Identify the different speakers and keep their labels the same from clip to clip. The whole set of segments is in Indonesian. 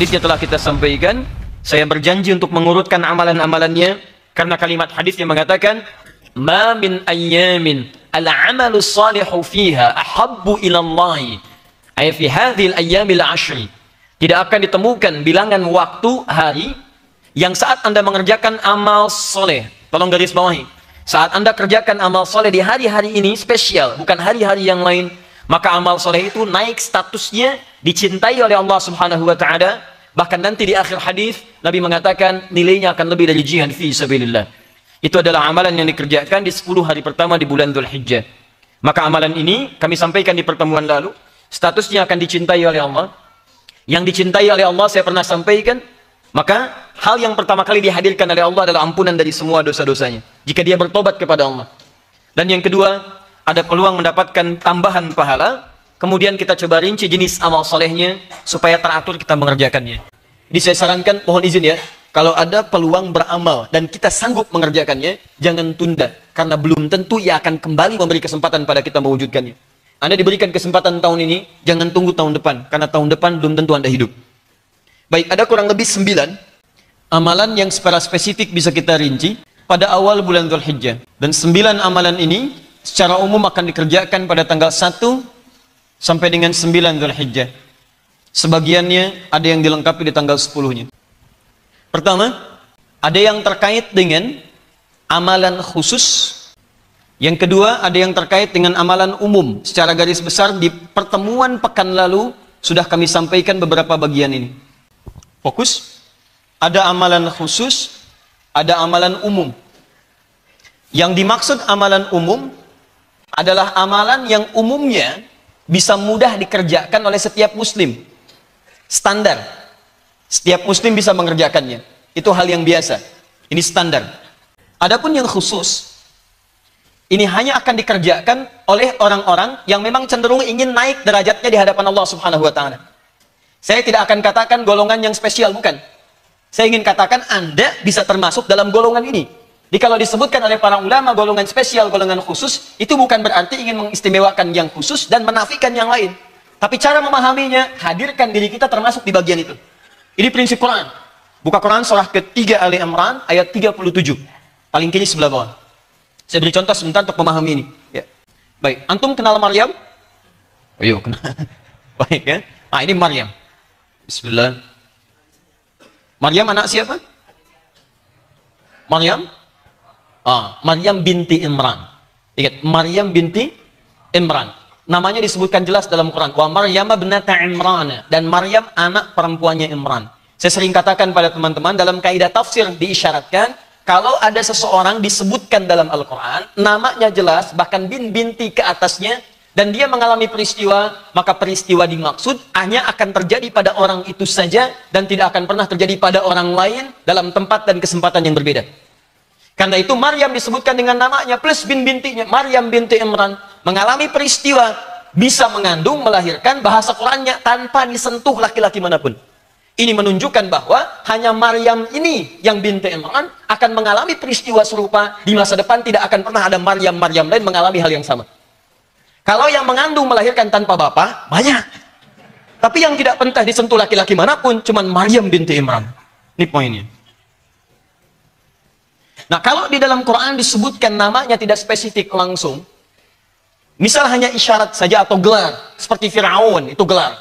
Speaker 1: Hadisnya telah kita sampaikan. Saya berjanji untuk mengurutkan amalan-amalannya, karena kalimat hadisnya mengatakan, "Ma min ayyamin al-'amalu salihu fiha ahabbu ila Allah." Ay fi hadhil ayyamil 'ashri. Tidak akan ditemukan bilangan waktu hari yang saat Anda mengerjakan amal soleh. Tolong garis bawahi. Saat Anda kerjakan amal soleh di hari-hari ini spesial, bukan hari-hari yang lain, maka amal soleh itu naik statusnya, dicintai oleh Allah Subhanahu wa Ta'ala. Bahkan nanti di akhir hadis Nabi mengatakan nilainya akan lebih dari jihad fi sabilillah. Itu adalah amalan yang dikerjakan di 10 hari pertama di bulan Dzulhijjah. Maka amalan ini kami sampaikan di pertemuan lalu, statusnya akan dicintai oleh Allah. Yang dicintai oleh Allah saya pernah sampaikan, maka hal yang pertama kali dihadirkan oleh Allah adalah ampunan dari semua dosa-dosanya jika dia bertobat kepada Allah. Dan yang kedua, ada peluang mendapatkan tambahan pahala. Kemudian kita coba rinci jenis amal solehnya supaya teratur kita mengerjakannya. Jadi saya sarankan, mohon izin ya, kalau ada peluang beramal dan kita sanggup mengerjakannya, jangan tunda, karena belum tentu ia akan kembali memberi kesempatan pada kita mewujudkannya. Anda diberikan kesempatan tahun ini, jangan tunggu tahun depan, karena tahun depan belum tentu Anda hidup. Baik, ada kurang lebih 9 amalan yang secara spesifik bisa kita rinci pada awal bulan Dzulhijjah. Dan 9 amalan ini secara umum akan dikerjakan pada tanggal 1 sampai dengan 9 Dzulhijjah. Sebagiannya ada yang dilengkapi di tanggal 10-nya. Pertama, ada yang terkait dengan amalan khusus. Yang kedua, ada yang terkait dengan amalan umum. Secara garis besar di pertemuan pekan lalu sudah kami sampaikan beberapa bagian ini. Fokus. Ada amalan khusus, ada amalan umum. Yang dimaksud amalan umum adalah amalan yang umumnya bisa mudah dikerjakan oleh setiap muslim. Standar. Setiap muslim bisa mengerjakannya. Itu hal yang biasa. Ini standar. Adapun yang khusus, ini hanya akan dikerjakan oleh orang-orang yang memang cenderung ingin naik derajatnya di hadapan Allah Subhanahu wa Ta'ala. Saya tidak akan katakan golongan yang spesial, bukan. Saya ingin katakan Anda bisa termasuk dalam golongan ini. Jadi kalau disebutkan oleh para ulama golongan spesial, golongan khusus, itu bukan berarti ingin mengistimewakan yang khusus dan menafikan yang lain. Tapi cara memahaminya, hadirkan diri kita termasuk di bagian itu. Ini prinsip Quran. Buka Quran surah ketiga Ali Imran ayat 37. Paling kiri sebelah bawah. Saya beri contoh sebentar untuk memahami ini. Ya. Baik, antum kenal Maryam? Oh, iya, kenal. Baik ya. Nah, ini Maryam. Bismillah. Maryam anak siapa? Maryam? Maryam binti Imran. Ingat, Maryam binti Imran. Namanya disebutkan jelas dalam Quran. Wa Maryam binata Imran. Dan Maryam anak perempuannya Imran. Saya sering katakan pada teman-teman, dalam kaidah tafsir diisyaratkan, kalau ada seseorang disebutkan dalam Al-Quran, namanya jelas, bahkan binti ke atasnya, dan dia mengalami peristiwa, maka peristiwa dimaksud hanya akan terjadi pada orang itu saja, dan tidak akan pernah terjadi pada orang lain dalam tempat dan kesempatan yang berbeda. Karena itu Maryam disebutkan dengan namanya plus bintinya, Maryam binti Imran, mengalami peristiwa, bisa mengandung, melahirkan, bahasa Qurannya tanpa disentuh laki-laki manapun. Ini menunjukkan bahwa hanya Maryam ini yang binti Imran akan mengalami peristiwa serupa di masa depan, tidak akan pernah ada Maryam lain mengalami hal yang sama. Kalau yang mengandung melahirkan tanpa bapak, banyak. Tapi yang tidak pernah disentuh laki-laki manapun, cuman Maryam binti Imran. Ini poinnya. Nah, kalau di dalam Quran disebutkan namanya tidak spesifik langsung, misal hanya isyarat saja atau gelar, seperti Fir'aun, itu gelar.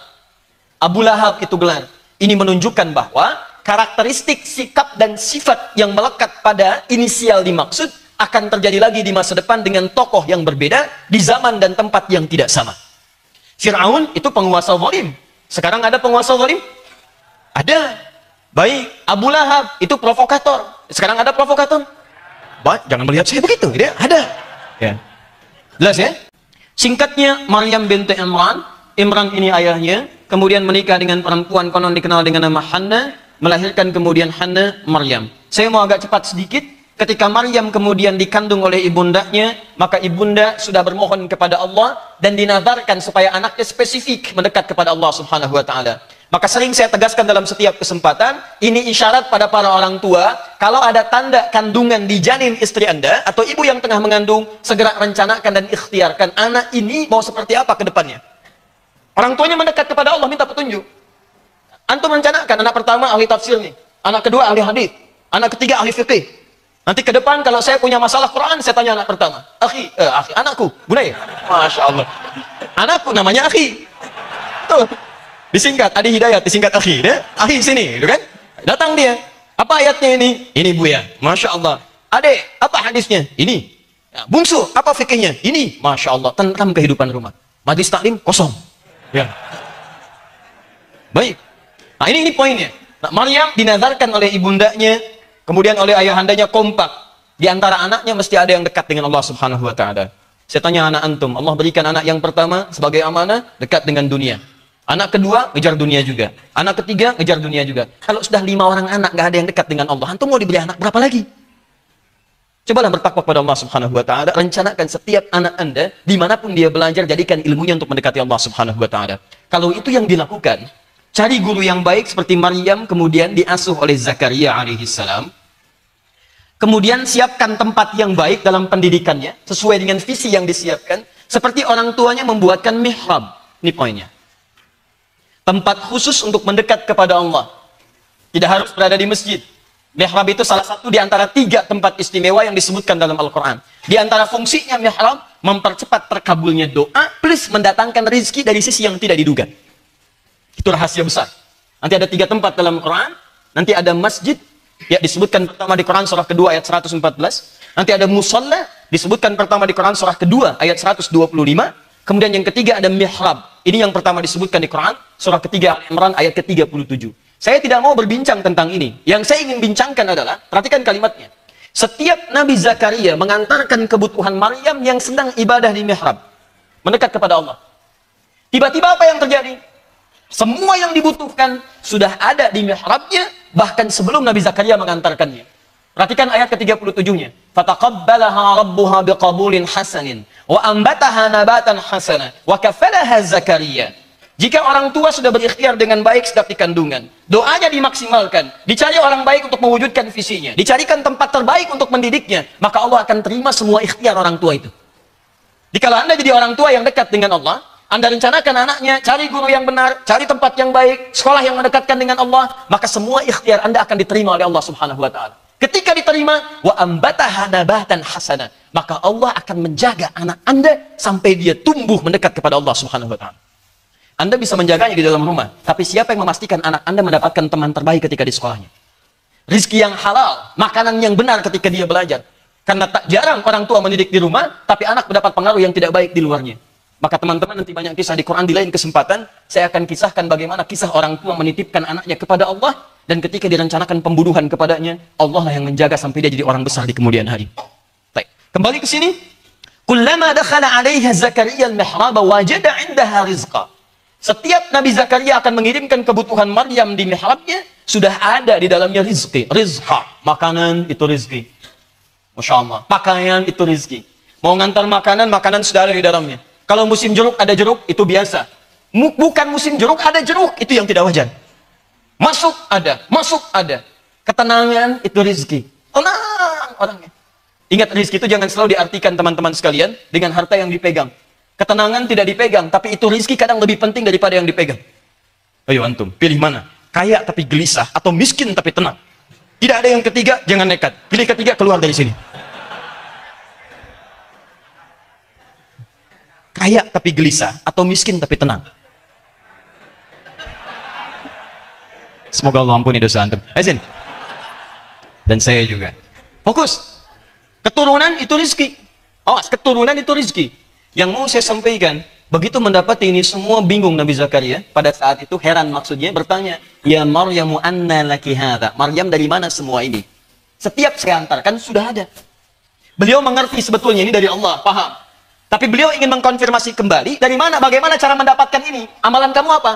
Speaker 1: Abu Lahab, itu gelar. Ini menunjukkan bahwa karakteristik, sikap, dan sifat yang melekat pada inisial dimaksud akan terjadi lagi di masa depan dengan tokoh yang berbeda, di zaman dan tempat yang tidak sama. Fir'aun itu penguasa zalim. Sekarang ada penguasa zalim? Ada. Baik, Abu Lahab itu provokator. Sekarang ada provokator? Jangan melihat saya begitu, ya. Ada. Ya. Jelas ya? Singkatnya, Maryam binti Imran. Imran ini ayahnya, kemudian menikah dengan perempuan konon dikenal dengan nama Hannah, melahirkan kemudian Hannah Maryam. Saya mau agak cepat sedikit. Ketika Maryam kemudian dikandung oleh ibundanya, maka ibunda sudah bermohon kepada Allah dan dinadarkan supaya anaknya spesifik mendekat kepada Allah Subhanahu wa Ta'ala. Maka sering saya tegaskan dalam setiap kesempatan, ini isyarat pada para orang tua, kalau ada tanda kandungan di janin istri Anda, atau ibu yang tengah mengandung, segera rencanakan dan ikhtiarkan, anak ini mau seperti apa ke depannya. Orang tuanya mendekat kepada Allah, minta petunjuk. Antum rencanakan anak pertama ahli tafsir nih, anak kedua ahli hadis, anak ketiga ahli fikih. Nanti ke depan kalau saya punya masalah Quran, saya tanya anak pertama, akhi, anakku, bunai. Masya Allah. Anakku namanya akhi. Tuh. Disingkat, Adi Hidayat, disingkat akhi. Dia, akhi sini, gitu kan? Datang dia. Apa ayatnya ini? Ini Buya. Masya Allah. Adek, apa hadisnya? Ini. Ya, bungsu, apa fikihnya? Ini. Masya Allah. Tentram kehidupan rumah. Majlis taklim kosong. Ya. Baik. Nah ini poinnya. Nah, Maryam dinazarkan oleh ibundanya, kemudian oleh ayahandanya kompak. Di antara anaknya mesti ada yang dekat dengan Allah Subhanahu wa taala. Saya tanya anak antum, Allah berikan anak yang pertama sebagai amanah dekat dengan dunia. Anak kedua ngejar dunia juga. Anak ketiga ngejar dunia juga. Kalau sudah 5 orang anak nggak ada yang dekat dengan Allah, antum mau diberi anak berapa lagi? Cobalah bertakwa kepada Allah Subhanahu wa taala, rencanakan setiap anak Anda dimanapun dia belajar, jadikan ilmunya untuk mendekati Allah Subhanahu wa taala. Kalau itu yang dilakukan, cari guru yang baik seperti Maryam kemudian diasuh oleh Zakaria alaihissalam. Kemudian siapkan tempat yang baik dalam pendidikannya sesuai dengan visi yang disiapkan, seperti orang tuanya membuatkan mihrab. Ini poinnya. Tempat khusus untuk mendekat kepada Allah. Tidak harus berada di masjid. Mihrab itu salah satu di antara 3 tempat istimewa yang disebutkan dalam Al-Quran. Di antara fungsinya mihrab, mempercepat terkabulnya doa, plus mendatangkan rizki dari sisi yang tidak diduga. Itu rahasia besar. Nanti ada 3 tempat dalam Quran. Nanti ada masjid, ya disebutkan pertama di Quran surah kedua ayat 114. Nanti ada musalla, disebutkan pertama di Quran surah kedua ayat 125. Kemudian yang ketiga ada mihrab. Ini yang pertama disebutkan di Quran, surah ketiga Al-Imran ayat ke-37. Saya tidak mau berbincang tentang ini. Yang saya ingin bincangkan adalah, perhatikan kalimatnya. Setiap Nabi Zakaria mengantarkan kebutuhan Maryam yang sedang ibadah di mihrab. Mendekat kepada Allah. Tiba-tiba apa yang terjadi? Semua yang dibutuhkan sudah ada di mihrabnya, bahkan sebelum Nabi Zakaria mengantarkannya. Perhatikan ayat ke-37-nya. Fataqabbalaha rabbuha biqabulin hasanin wa ambataha nabatan hasana wa kafalaha Zakaria. Jika orang tua sudah berikhtiar dengan baik sejak di kandungan, doanya dimaksimalkan, dicari orang baik untuk mewujudkan visinya, dicarikan tempat terbaik untuk mendidiknya, maka Allah akan terima semua ikhtiar orang tua itu. Jikalau Anda jadi orang tua yang dekat dengan Allah, Anda rencanakan anaknya, cari guru yang benar, cari tempat yang baik, sekolah yang mendekatkan dengan Allah, maka semua ikhtiar Anda akan diterima oleh Allah Subhanahu wa taala. Ketika diterima, wa ambataha nabatan hasana, maka Allah akan menjaga anak Anda sampai dia tumbuh mendekat kepada Allah Subhanahu wa taala. Anda bisa menjaganya di dalam rumah, tapi siapa yang memastikan anak Anda mendapatkan teman terbaik ketika di sekolahnya? Rizki yang halal, makanan yang benar ketika dia belajar. Karena tak jarang orang tua mendidik di rumah, tapi anak mendapat pengaruh yang tidak baik di luarnya. Maka teman-teman nanti banyak kisah di Quran, di lain kesempatan saya akan kisahkan bagaimana kisah orang tua menitipkan anaknya kepada Allah, dan ketika direncanakan pembunuhan kepadanya, Allah lah yang menjaga sampai dia jadi orang besar di kemudian hari. Baik, kembali ke sini. Kullama dakhala 'alaiha Zakaria al-mihrab wajada 'indaha rizqa. Setiap Nabi Zakaria akan mengirimkan kebutuhan Maryam di mihrabnya, sudah ada di dalamnya rizki. Rizqa, makanan itu rizki. Masya Allah. Pakaian itu rizki. Mau ngantar makanan, makanan sudah ada di dalamnya. Kalau musim jeruk ada jeruk, itu biasa. Bukan musim jeruk ada jeruk, itu yang tidak wajar. Masuk ada. Ketenangan itu rizki. Tenang orangnya. Ingat, rizki itu jangan selalu diartikan teman-teman sekalian dengan harta yang dipegang. Ketenangan tidak dipegang, tapi itu rizki kadang lebih penting daripada yang dipegang. Ayo antum, pilih mana? Kaya tapi gelisah, atau miskin tapi tenang. Tidak ada yang ketiga, jangan nekat. Pilih ketiga, keluar dari sini. Kaya tapi gelisah, atau miskin tapi tenang. Semoga Allah ampuni dosa antum. Ayo, dan saya juga. Fokus. Keturunan itu rizki. Awas, keturunan itu rizki. Yang mau saya sampaikan, begitu mendapati ini semua bingung Nabi Zakaria. Pada saat itu heran maksudnya, bertanya, Ya Maryamu anna laki hadha. Maryam, dari mana semua ini? Setiap saya antarkan sudah ada. Beliau mengerti sebetulnya ini dari Allah, paham. Tapi beliau ingin mengkonfirmasi kembali, dari mana, bagaimana cara mendapatkan ini? Amalan kamu apa?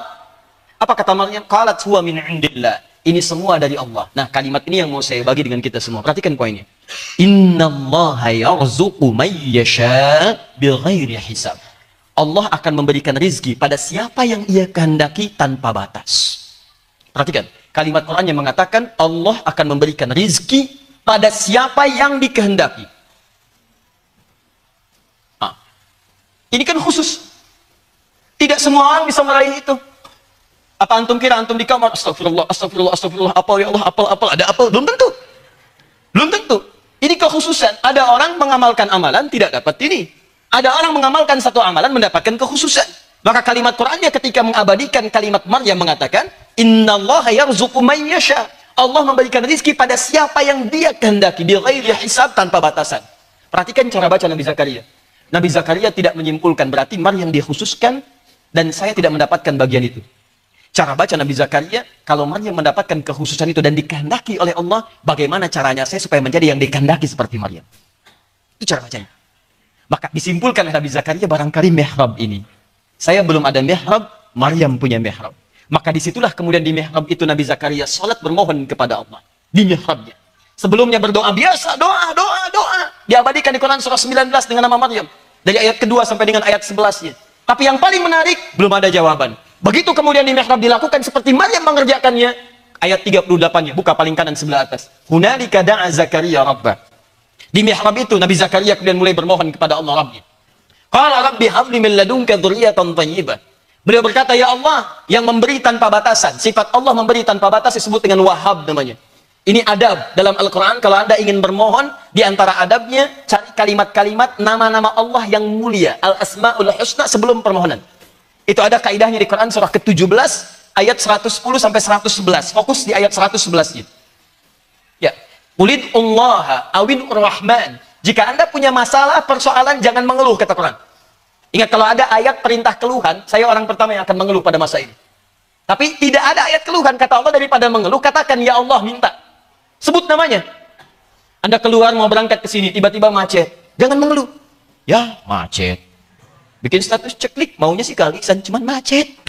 Speaker 1: Apa kata Maryam? Qalat huwa min indillah. Ini semua dari Allah. Nah, kalimat ini yang mau saya bagi dengan kita semua. Perhatikan poinnya. Innallaha yarzuqu may yasha' bighairi hisab. Allah akan memberikan rizki pada siapa yang ia kehendaki tanpa batas. Perhatikan, kalimat Quran yang mengatakan Allah akan memberikan rizki pada siapa yang dikehendaki. Ini kan khusus. Tidak semua orang bisa meraih itu. Apa antum kira antum di kamar, astagfirullah, astagfirullah, astagfirullah, apal ya Allah, apal, ada apal? Belum tentu. Belum tentu. Ini kekhususan. Ada orang mengamalkan amalan tidak dapat ini. Ada orang mengamalkan satu amalan mendapatkan kekhususan. Maka kalimat Qur'annya ketika mengabadikan kalimat Maryam mengatakan, Innallaha yarzuqu man yasha. Allah memberikan rezeki pada siapa yang Dia kehendaki, bighairi hisab, tanpa batasan. Perhatikan cara baca Nabi Zakaria. Nabi Zakaria tidak menyimpulkan berarti Maryam dikhususkan dan saya tidak mendapatkan bagian itu. Cara baca Nabi Zakaria, kalau Maryam mendapatkan kekhususan itu dan dikehendaki oleh Allah, bagaimana caranya saya supaya menjadi yang dikehendaki seperti Maryam? Itu cara bacanya. Maka disimpulkan oleh Nabi Zakaria, barangkali mihrab ini. Saya belum ada mihrab, Maryam punya mihrab. Maka disitulah kemudian di mihrab itu Nabi Zakaria salat bermohon kepada Allah. Di mihrabnya. Sebelumnya berdoa biasa, doa. Diabadikan di Quran surah 19 dengan nama Maryam. Dari ayat kedua sampai dengan ayat 11-nya. Tapi yang paling menarik, belum ada jawaban. Begitu kemudian di mihrab dilakukan seperti Maryam mengerjakannya, ayat 38-nya, buka paling kanan sebelah atas. Hunalika da'a Zakaria rabbah. Di mihrab itu Nabi Zakaria kemudian mulai bermohon kepada Allah Rabbnya. Qala rabbi habli min ladunka dzurriyyatan thayyibah. Beliau berkata, ya Allah yang memberi tanpa batasan. Sifat Allah memberi tanpa batas disebut dengan Wahhab namanya. Ini adab dalam Al-Quran. Kalau Anda ingin bermohon, di antara adabnya cari kalimat-kalimat nama-nama Allah yang mulia, Al-Asma'ul Husna, sebelum permohonan. Itu ada kaidahnya di Quran surah ke-17 ayat 110 sampai 111. Fokus di ayat 111-nya. Ya. Qulid Allah awin rahman. Jika Anda punya masalah, persoalan, jangan mengeluh, kata Quran. Ingat, kalau ada ayat perintah keluhan, saya orang pertama yang akan mengeluh pada masa ini. Tapi tidak ada ayat keluhan, kata Allah, daripada mengeluh, katakan, ya Allah, minta. Sebut namanya. Anda keluar mau berangkat ke sini, tiba-tiba macet. Jangan mengeluh. Ya, macet. Bikin status ceklik, maunya sih kealisan, cuman macet.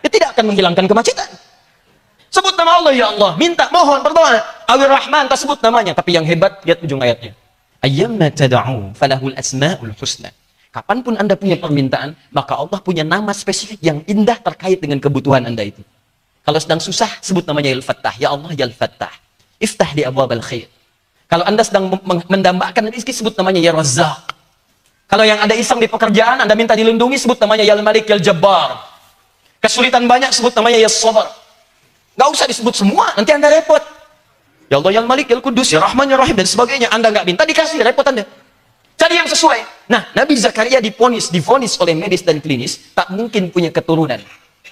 Speaker 1: Dia tidak akan menghilangkan kemacetan. Sebut nama Allah, ya Allah, minta, mohon, berdoa. Awir Rahman, tak sebut namanya. Tapi yang hebat, lihat ujung ayatnya. Ayyamma tada'u falahul asma'ul husna. Kapanpun Anda punya permintaan, maka Allah punya nama spesifik yang indah terkait dengan kebutuhan Anda itu. Kalau sedang susah, sebut namanya Al-Fattah. Ya Allah, ya Al-Fattah. Iftah li abwabal khair. Kalau Anda sedang mendambakan rezeki, sebut namanya Ya Razzaq. Kalau yang ada iseng di pekerjaan, Anda minta dilindungi, sebut namanya Ya Al-Malik, Ya Al-Jabbar. Kesulitan banyak, sebut namanya Ya Sabar. Nggak usah disebut semua, nanti Anda repot. Ya Allah, Ya Al-Malik, Ya Al-Qudus, Ya Rahman, Ya Rahim, dan sebagainya. Anda nggak minta, dikasih, repot Anda. Cari yang sesuai. Nah, Nabi Zakaria divonis oleh medis dan klinis, tak mungkin punya keturunan.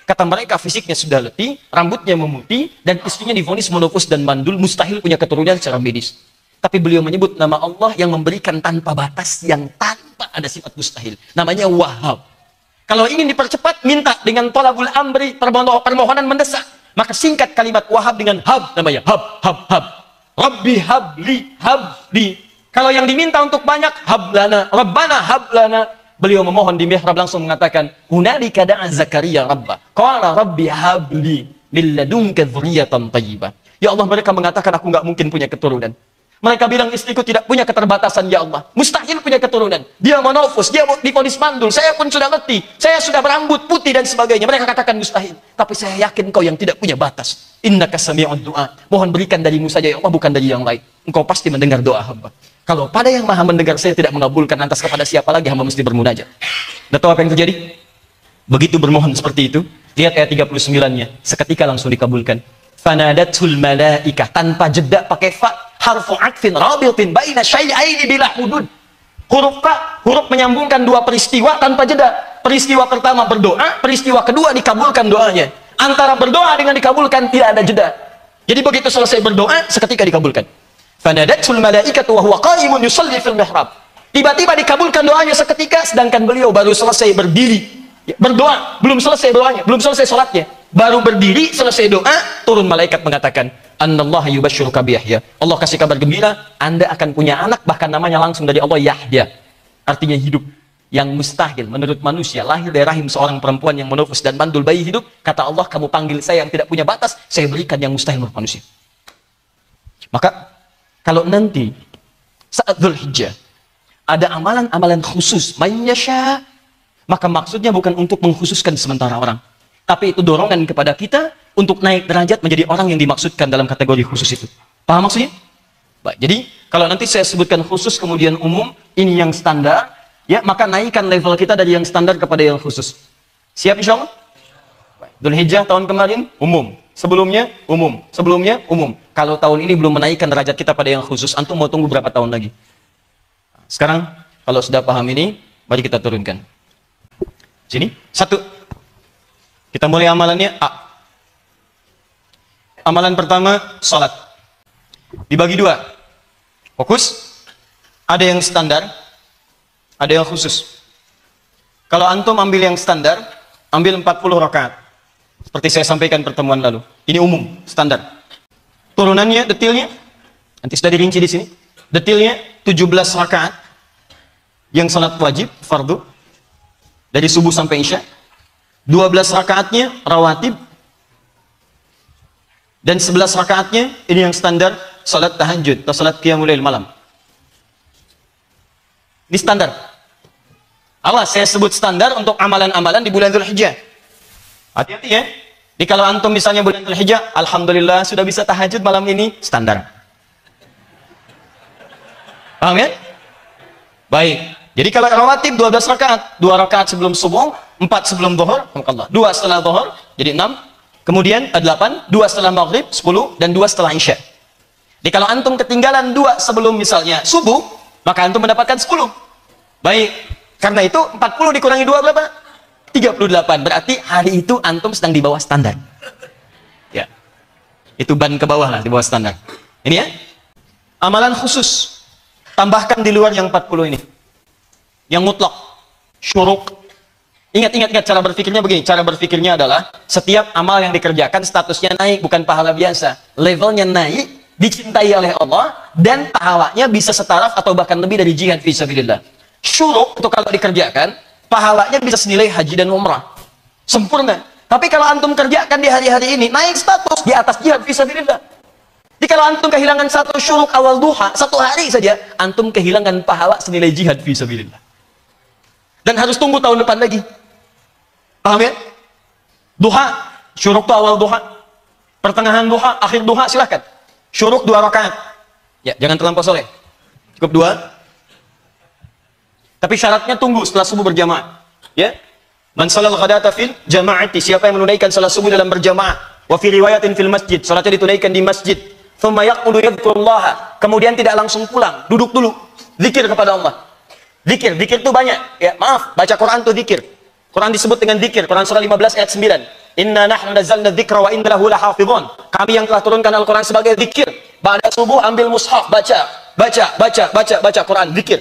Speaker 1: Kata mereka, fisiknya sudah letih, rambutnya memutih, dan istrinya divonis menopause dan mandul, mustahil punya keturunan secara medis. Tapi beliau menyebut nama Allah yang memberikan tanpa batas, yang tanpa ada sifat mustahil. Namanya Wahhab. Kalau ingin dipercepat, minta dengan tolabul amri, permohonan mendesak. Maka singkat kalimat Wahhab dengan Hab, namanya Hab. Rabbi habli. Kalau yang diminta untuk banyak, hablana, Rabbana hablana. Beliau memohon di mihrab langsung mengatakan, Hunalika da'a Zakaria rabbah. Qala rabbi habli min ladunka dzurriyyatan thayyibah. Ya Allah, mereka mengatakan aku nggak mungkin punya keturunan. Mereka bilang istriku tidak punya keterbatasan, ya Allah. Mustahil punya keturunan. Dia menopause, dia divonis mandul. Saya pun sudah letih. Saya sudah berambut putih dan sebagainya. Mereka katakan mustahil. Tapi saya yakin kau yang tidak punya batas. Innaka sami'ud du'a. Mohon berikan darimu saja, ya Allah, bukan dari yang lain. Engkau pasti mendengar doa hamba. Kalau pada yang maha mendengar saya tidak mengabulkan, lantas kepada siapa lagi hamba mesti bermunajat? Anda tahu apa yang terjadi? Begitu bermohon seperti itu, lihat ayat 39-nya. Seketika langsung dikabulkan. Fanadatul malaikah, tanpa jeda pakai fa, harfu atfin rabitin baina syai'aini bila hudud. Huruf fa, huruf menyambungkan dua peristiwa tanpa jeda. Peristiwa pertama berdoa, peristiwa kedua dikabulkan doanya. Antara berdoa dengan dikabulkan tidak ada jeda. Jadi begitu selesai berdoa, seketika dikabulkan. Fanadatul malaikatu wa huwa qa'imun yusalli fil mihrab. Tiba-tiba dikabulkan doanya seketika, sedangkan beliau baru selesai berdiri. Berdoa, belum selesai doanya, belum selesai sholatnya. Baru berdiri, selesai doa, turun malaikat mengatakan, Annallaha yubashshiruka bi Yahya. Allah kasih kabar gembira, Anda akan punya anak, bahkan namanya langsung dari Allah Yahya. Artinya hidup. Yang mustahil menurut manusia, lahir dari rahim seorang perempuan yang menopause dan mandul bayi hidup, kata Allah, kamu panggil saya yang tidak punya batas, saya berikan yang mustahil menurut manusia. Maka kalau nanti saat Dzulhijjah ada amalan-amalan khusus, mayyasha, maka maksudnya bukan untuk mengkhususkan sementara orang, tapi itu dorongan kepada kita untuk naik derajat menjadi orang yang dimaksudkan dalam kategori khusus itu. Paham maksudnya? Baik, jadi kalau nanti saya sebutkan khusus kemudian umum, ini yang standar, ya, maka naikkan level kita dari yang standar kepada yang khusus. Siap insya Allah? Baik. Dzulhijjah tahun kemarin, umum. Sebelumnya, umum. Sebelumnya, umum. Kalau tahun ini belum menaikkan derajat kita pada yang khusus, antum mau tunggu berapa tahun lagi? Sekarang, kalau sudah paham ini, mari kita turunkan. Sini, 1. Kita mulai amalannya, A. Amalan pertama, salat. Dibagi 2. Fokus. Ada yang standar, ada yang khusus. Kalau antum ambil yang standar, ambil 40 rakaat. Seperti saya sampaikan pertemuan lalu. Ini umum, standar. Turunannya, detailnya, nanti sudah dirinci di sini. Detailnya 17 rakaat yang salat wajib, fardu, dari subuh sampai isya. 12 rakaatnya rawatib, dan 11 rakaatnya ini yang standar salat tahajud atau salat qiyamul lail malam. Ini standar. Awas, saya sebut standar untuk amalan-amalan di bulan Dzulhijjah. Hati-hati ya. Jadi kalau antum misalnya bulan Dzulhijjah, alhamdulillah sudah bisa tahajud malam ini, standar. Paham ya? Baik. Jadi kalau rawatib 12 rakaat, 2 rakaat sebelum subuh, 4 sebelum zuhur, 2 setelah zuhur, jadi 6. Kemudian 8, 2 setelah maghrib, 10, dan 2 setelah isya. Jadi kalau antum ketinggalan 2 sebelum misalnya subuh, maka antum mendapatkan 10. Baik. Karena itu 40 dikurangi 2 berapa? 38. Berarti hari itu antum sedang di bawah standar. Ya. Itu ban ke bawah lah, di bawah standar. Ini ya. Amalan khusus. Tambahkan di luar yang 40 ini. Yang mutlak. Syuruk. Ingat cara berpikirnya begini. Cara berpikirnya adalah setiap amal yang dikerjakan statusnya naik, bukan pahala biasa. Levelnya naik, dicintai oleh Allah, dan pahalanya bisa setaraf atau bahkan lebih dari jihad fisabilillah. Syuruk itu kalau dikerjakan, pahalanya bisa senilai haji dan umrah. Sempurna. Tapi kalau antum kerjakan di hari-hari ini, naik status di atas jihad fisabilillah. Jadi kalau antum kehilangan satu syuruk awal duha, 1 hari saja, antum kehilangan pahala senilai jihad fisabilillah. Dan harus tunggu tahun depan lagi. Paham ya? Duha, syuruk itu awal duha. Pertengahan duha, akhir duha, silahkan. Syuruk 2 rakaat. Ya, jangan terlampau soleh. Cukup 2. Tapi syaratnya tunggu setelah subuh berjamaah. Ya. Man shalal ghadata fil jama'ati, siapa yang menunaikan salat subuh dalam berjamaah. Wa fi riwayatin fil masjid, salatnya ditunaikan di masjid. Tsumma yaqudu yadhkurullaha, kemudian tidak langsung pulang, duduk dulu, zikir kepada Allah. Zikir itu banyak. Ya, maaf, baca Quran itu zikir. Quran disebut dengan zikir. Quran surah 15 ayat 9. Inna nahnu nazzalna dzikra wa inna lahu lahafizun. Kami yang telah turunkan Al-Quran sebagai zikir. Ba'da subuh ambil mushaf, baca Quran, zikir.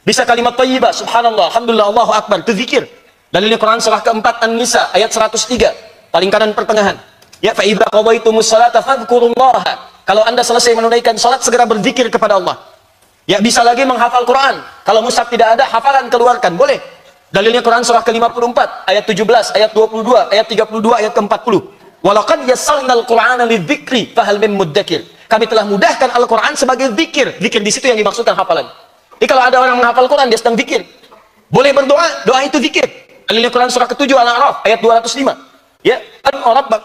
Speaker 1: Bisa kalimat thayyibah, subhanallah, alhamdulillah, Allahu akbar, itu zikir. Dalilnya Quran surah keempat An-Nisa ayat 103, paling kanan pertengahan. Ya, fa idza qadaytumus salata fadhkurullaha. Kalau Anda selesai menunaikan salat, segera berzikir kepada Allah. Ya, bisa lagi menghafal Quran. Kalau mushaf tidak ada, hafalan keluarkan, boleh. Dalilnya Quran surah ke-54 ayat 17, ayat 22, ayat 32, ayat ke-40. Walaqad yassarnal Qur'ana lidzikri fahal min muddakir. Kami telah mudahkan Al-Quran sebagai zikir. Zikir di situ yang dimaksudkan hafalan. Jadi kalau ada orang menghafal Quran, dia sedang zikir. Boleh berdoa, doa itu zikir. Dalilnya Quran surah ke-7 Al-A'raf ayat 205. Ya,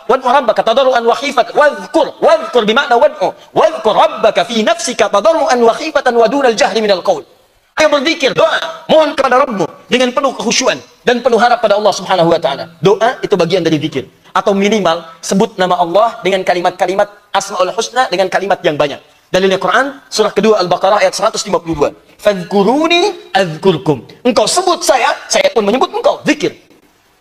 Speaker 1: wad'u rabbaka tadarruan wa khifatan wadhkur bimakna wadhkur rabbaka fi nafsika tadarruan wa khifatan wa dunal jahri minal qaul. Ayo berzikir, doa, mohon kepada Rabbmu dengan penuh kekhusyuan dan penuh harap pada Allah Subhanahu wa taala. Doa itu bagian dari zikir. Atau minimal sebut nama Allah dengan kalimat-kalimat Asmaul Husna dengan kalimat yang banyak. Dalilnya Quran surah kedua Al-Baqarah ayat 152. Fadhkuruni adzkurkum. Engkau sebut saya pun menyebut engkau. Zikir.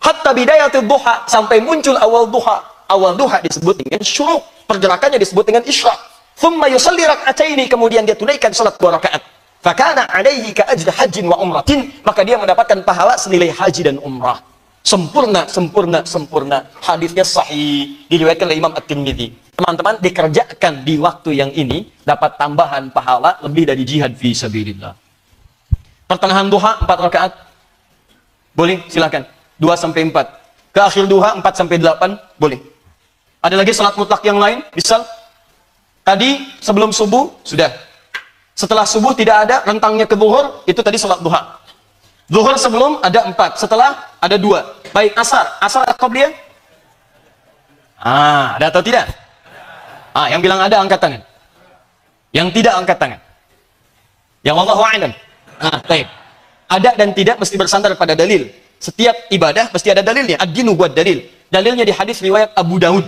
Speaker 1: Hatta bidayatul duha, sampai muncul awal duha. Awal duha disebut dengan syuruk, pergerakannya disebut dengan isyraq. Thumma yusalli rak'ataini, kemudian dia tunaikan salat 2 rakaat. Fakana alaihi ka ajri hajjin wa umratin, maka dia mendapatkan pahala senilai haji dan umrah. Sempurna. Hadisnya sahih, diriwayatkan oleh Imam At-Tirmidzi. Teman-teman, dikerjakan di waktu yang ini dapat tambahan pahala lebih dari jihad fi sabilillah. Pertengahan duha 4 rakaat. Boleh, silakan. 2 sampai 4. Ke akhir duha 4 sampai 8, boleh. Ada lagi salat mutlak yang lain, misal tadi sebelum subuh sudah. Setelah subuh tidak ada, rentangnya ke zuhur, itu tadi salat duha. Zuhur sebelum ada 4, setelah ada 2. Baik, asar ada qabliyah? Ada atau tidak? Yang bilang ada angkat tangan. Yang tidak angkat tangan. Yang wallahu a'lam. Baik. Ada dan tidak mesti bersandar pada dalil. Setiap ibadah mesti ada dalilnya. Ad-dinu buat dalil. Dalilnya di hadis riwayat Abu Daud.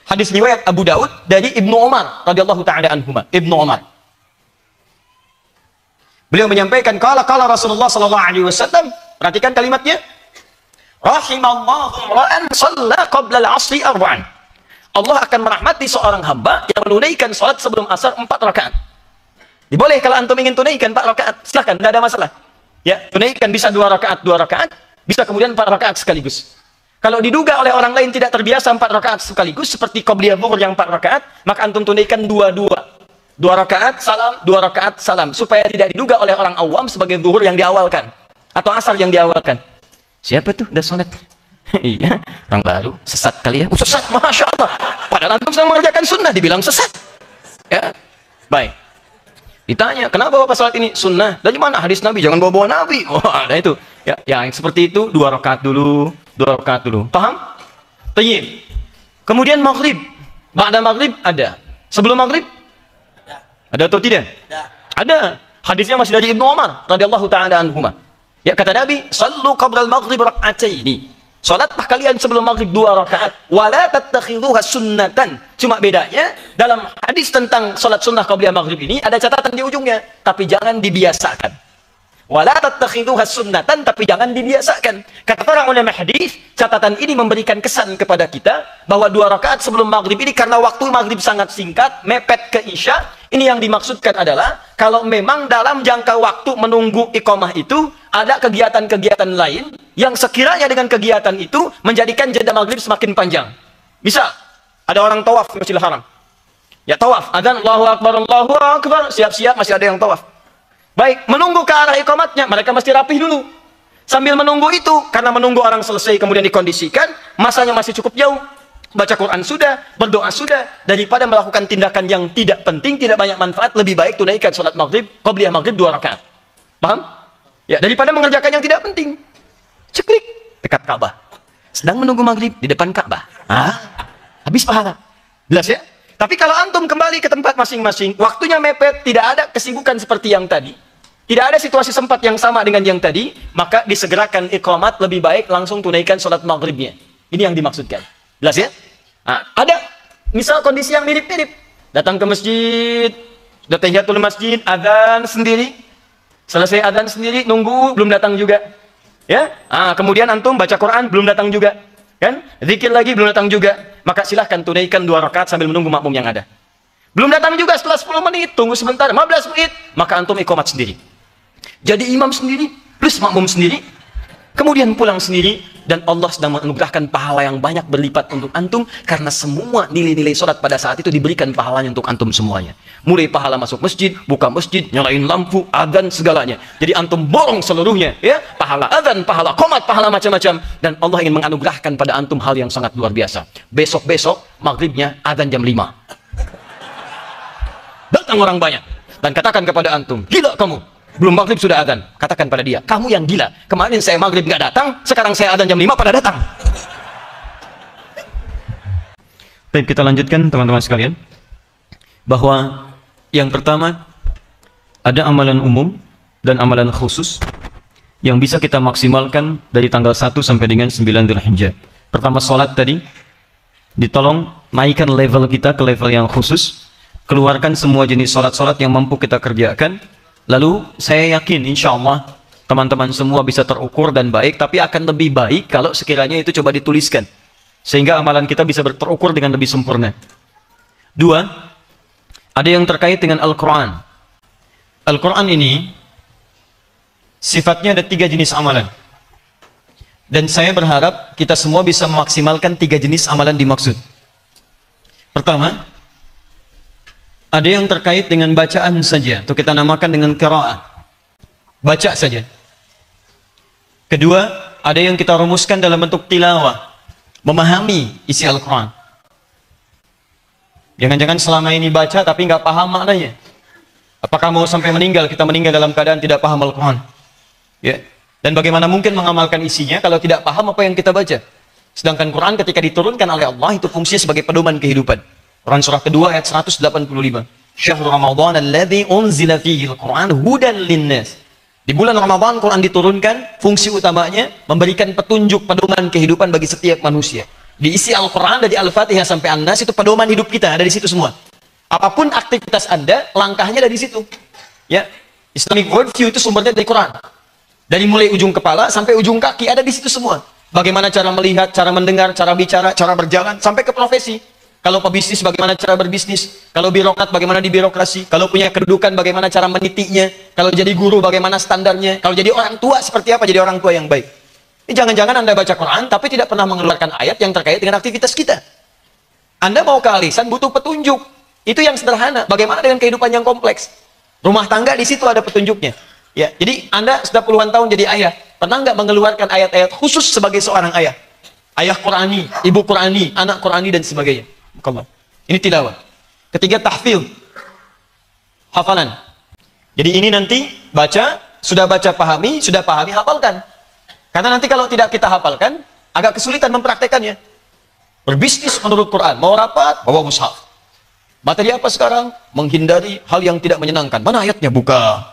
Speaker 1: Hadis riwayat Abu Daud dari Ibnu Umar radhiyallahu taala anhuma. Ibnu Umar. Beliau menyampaikan kala Rasulullah sallallahu alaihi wasallam, perhatikan kalimatnya. Rahimallahu ra'an shalla qabla al-'asri arba'an. Allah akan merahmati seorang hamba yang menunaikan salat sebelum asar 4 rakaat. Diboleh kalau antum ingin tunaikan 4 rakaat, silahkan, tidak ada masalah. Ya, tunaikan bisa 2 rakaat, bisa kemudian 4 rakaat sekaligus. Kalau diduga oleh orang lain tidak terbiasa 4 rakaat sekaligus, seperti qobliyah zuhur yang 4 rakaat, maka antum tunaikan 2 rakaat salam, 2 rakaat salam, supaya tidak diduga oleh orang awam sebagai zuhur yang diawalkan atau asar yang diawalkan. Siapa tuh udah sholat? Iya, orang baru, sesat kali ya. Sesat, Masya Allah. Padahal antum sedang mengerjakan sunnah, dibilang sesat. Ya, baik. Ditanya, kenapa bapak sholat ini? Sunnah. Dari mana hadis Nabi? Jangan bawa-bawa Nabi. Wah, ada itu. Ya, yang seperti itu 2 rakaat dulu, 2 rakaat dulu. Paham? Tayyib. Kemudian maghrib. Ba'da maghrib ada. Sebelum maghrib? Ada atau tidak? Ada. Hadisnya masih dari Ibnu Umar radhiyallahu taala anhuma. Ya, kata Nabi, "Shallu qabla al-maghrib rak'ataini." Salatlah kalian sebelum maghrib 2 rakaat. Wala tattakhiduha sunnatan. Cuma bedanya dalam hadis tentang salat sunnah qabliyah maghrib ini ada catatan di ujungnya, tapi jangan dibiasakan. Wala tattakhiduha sunnatan, tapi jangan dibiasakan. Kata para ulama hadis, catatan ini memberikan kesan kepada kita bahwa 2 rakaat sebelum maghrib ini karena waktu maghrib sangat singkat, mepet ke isya. Ini yang dimaksudkan adalah kalau memang dalam jangka waktu menunggu iqamah itu ada kegiatan-kegiatan lain yang sekiranya dengan kegiatan itu menjadikan jeda maghrib semakin panjang. Misal ada orang tawaf ke Masjidil Haram. Ya, tawaf, adzan Allahu Akbar, siap-siap masih ada yang tawaf. Baik, menunggu ke arah iqamatnya, mereka mesti rapih dulu. Sambil menunggu itu, karena menunggu orang selesai kemudian dikondisikan, masanya masih cukup jauh. Baca Quran sudah, berdoa sudah, daripada melakukan tindakan yang tidak penting, tidak banyak manfaat, lebih baik tunaikan salat maghrib, qabliyah maghrib 2 rakaat. Paham? Ya, daripada mengerjakan yang tidak penting. Ceklik, dekat Ka'bah. Sedang menunggu maghrib di depan Ka'bah. Habis pahala. Jelas ya? Tapi kalau antum kembali ke tempat masing-masing, waktunya mepet, tidak ada kesibukan seperti yang tadi, tidak ada situasi sempat yang sama dengan yang tadi, maka disegerakan iqamat, lebih baik langsung tunaikan salat maghribnya. Ini yang dimaksudkan. Jelas ya? Ada misal kondisi yang mirip-mirip. Datang ke masjid, sudah tahiyatul masjid, adzan sendiri. Selesai adzan sendiri, nunggu, belum datang juga. Ya? Kemudian antum baca Quran, belum datang juga. Kan? Zikir lagi, belum datang juga. Maka silahkan tunaikan 2 rakaat sambil menunggu makmum yang ada. Belum datang juga setelah 10 menit, tunggu sebentar, 15 menit, maka antum iqamat sendiri. Jadi imam sendiri, plus makmum sendiri, kemudian pulang sendiri, dan Allah sedang menganugerahkan pahala yang banyak berlipat untuk antum, karena semua nilai-nilai sholat pada saat itu diberikan pahalanya untuk antum semuanya. Mulai pahala masuk masjid, buka masjid, nyalain lampu, adzan, segalanya. Jadi antum borong seluruhnya, ya, pahala adzan, pahala qomat, pahala macam-macam, dan Allah ingin menganugerahkan pada antum hal yang sangat luar biasa. Besok-besok maghribnya adzan jam 5. Datang orang banyak dan katakan kepada antum, gila kamu. Belum maghrib sudah adzan. Katakan pada dia, kamu yang gila. Kemarin saya maghrib nggak datang, sekarang saya adzan jam 5 pada datang. Baik, kita lanjutkan teman-teman sekalian. Bahwa yang pertama, ada amalan umum dan amalan khusus yang bisa kita maksimalkan dari tanggal 1 sampai dengan 9 Dzulhijjah. Pertama, sholat tadi. Ditolong naikkan level kita ke level yang khusus. Keluarkan semua jenis sholat-sholat yang mampu kita kerjakan. Lalu saya yakin insya Allah teman-teman semua bisa terukur dan baik, tapi akan lebih baik kalau sekiranya itu coba dituliskan, sehingga amalan kita bisa terukur dengan lebih sempurna. 2, ada yang terkait dengan Al-Quran. Al-Quran ini sifatnya ada 3 jenis amalan, dan saya berharap kita semua bisa memaksimalkan 3 jenis amalan dimaksud. Pertama, ada yang terkait dengan bacaan saja, atau kita namakan dengan qiraah, baca saja. Kedua, ada yang kita rumuskan dalam bentuk tilawah, memahami isi Al-Quran. Jangan-jangan selama ini baca tapi nggak paham maknanya. Apakah mau sampai meninggal, kita meninggal dalam keadaan tidak paham Al-Quran? Ya. Dan bagaimana mungkin mengamalkan isinya kalau tidak paham apa yang kita baca? Sedangkan Quran ketika diturunkan oleh Allah itu fungsinya sebagai pedoman kehidupan. Quran surah kedua ayat 185. Syahrul Ramadan alladzi unzila fihi al-Quran hudan linnas. Di bulan Ramadan Quran diturunkan, fungsi utamanya memberikan petunjuk pedoman kehidupan bagi setiap manusia. Diisi Al-Quran dari Al-Fatihah sampai An-Nas, itu pedoman hidup kita, ada di situ semua. Apapun aktivitas Anda, langkahnya dari situ. Ya, Islamic worldview itu sumbernya dari Quran. Dari mulai ujung kepala sampai ujung kaki ada di situ semua. Bagaimana cara melihat, cara mendengar, cara bicara, cara berjalan, sampai ke profesi. Kalau pebisnis, bagaimana cara berbisnis. Kalau birokrat, bagaimana di birokrasi. Kalau punya kedudukan, bagaimana cara menitiknya. Kalau jadi guru, bagaimana standarnya. Kalau jadi orang tua, seperti apa jadi orang tua yang baik. Ini jangan-jangan Anda baca Quran, tapi tidak pernah mengeluarkan ayat yang terkait dengan aktivitas kita. Anda mau ke alisan, butuh petunjuk. Itu yang sederhana. Bagaimana dengan kehidupan yang kompleks? Rumah tangga di situ ada petunjuknya. Ya, jadi Anda sudah puluhan tahun jadi ayah. Pernah nggak mengeluarkan ayat-ayat khusus sebagai seorang ayah? Ayah Qurani, ibu Qurani, anak Qurani dan sebagainya. Ini tilawah. Ketiga, tahfidz, hafalan. Jadi ini nanti baca, sudah baca pahami, sudah pahami hafalkan. Karena nanti kalau tidak kita hafalkan, agak kesulitan mempraktekannya. Berbisnis menurut Quran, mau rapat, bawa mushaf. Materi apa sekarang? Menghindari hal yang tidak menyenangkan. Mana ayatnya? Buka.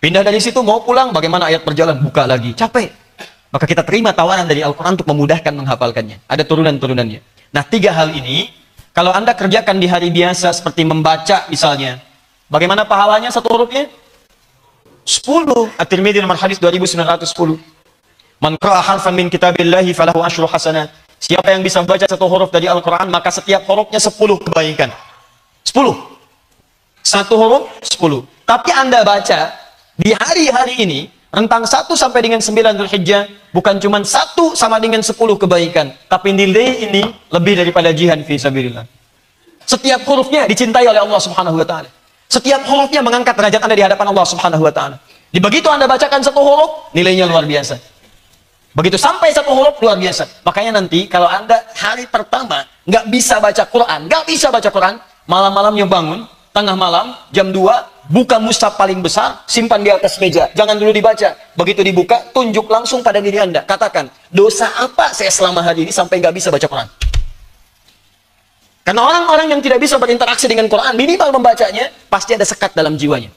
Speaker 1: Pindah dari situ, mau pulang, bagaimana ayat berjalan? Buka lagi. Capek. Maka kita terima tawaran dari Al-Quran untuk memudahkan menghafalkannya. Ada turunan-turunannya. Nah, 3 hal ini, kalau Anda kerjakan di hari biasa, seperti membaca misalnya, bagaimana pahalanya satu hurufnya? 10. At-Tirmidzi nomor hadis 2910. Man qara'a harfan min kitabillahi falahu asyru hasanat. Siapa yang bisa membaca satu huruf dari Al-Quran, maka setiap hurufnya 10 kebaikan. 10. Satu huruf, 10. Tapi Anda baca, di hari-hari ini, rentang 1 sampai dengan 9 Dzulhijjah, bukan cuma 1 sama dengan 10 kebaikan, tapi nilai ini lebih daripada jihad fi sabilillah. Setiap hurufnya dicintai oleh Allah Subhanahu wa taala. Setiap hurufnya mengangkat derajat Anda di hadapan Allah Subhanahu wa taala. Di begitu Anda bacakan satu huruf, nilainya luar biasa. Begitu sampai satu huruf, luar biasa. Makanya nanti kalau Anda hari pertama nggak bisa baca Quran, malam-malamnya bangun, tengah malam, jam 2, buka mushaf paling besar, simpan di atas meja. Jangan dulu dibaca. Begitu dibuka, tunjuk langsung pada diri Anda. Katakan, dosa apa saya selama hari ini sampai nggak bisa baca Quran? Karena orang-orang yang tidak bisa berinteraksi dengan Quran, minimal membacanya, pasti ada sekat dalam jiwanya.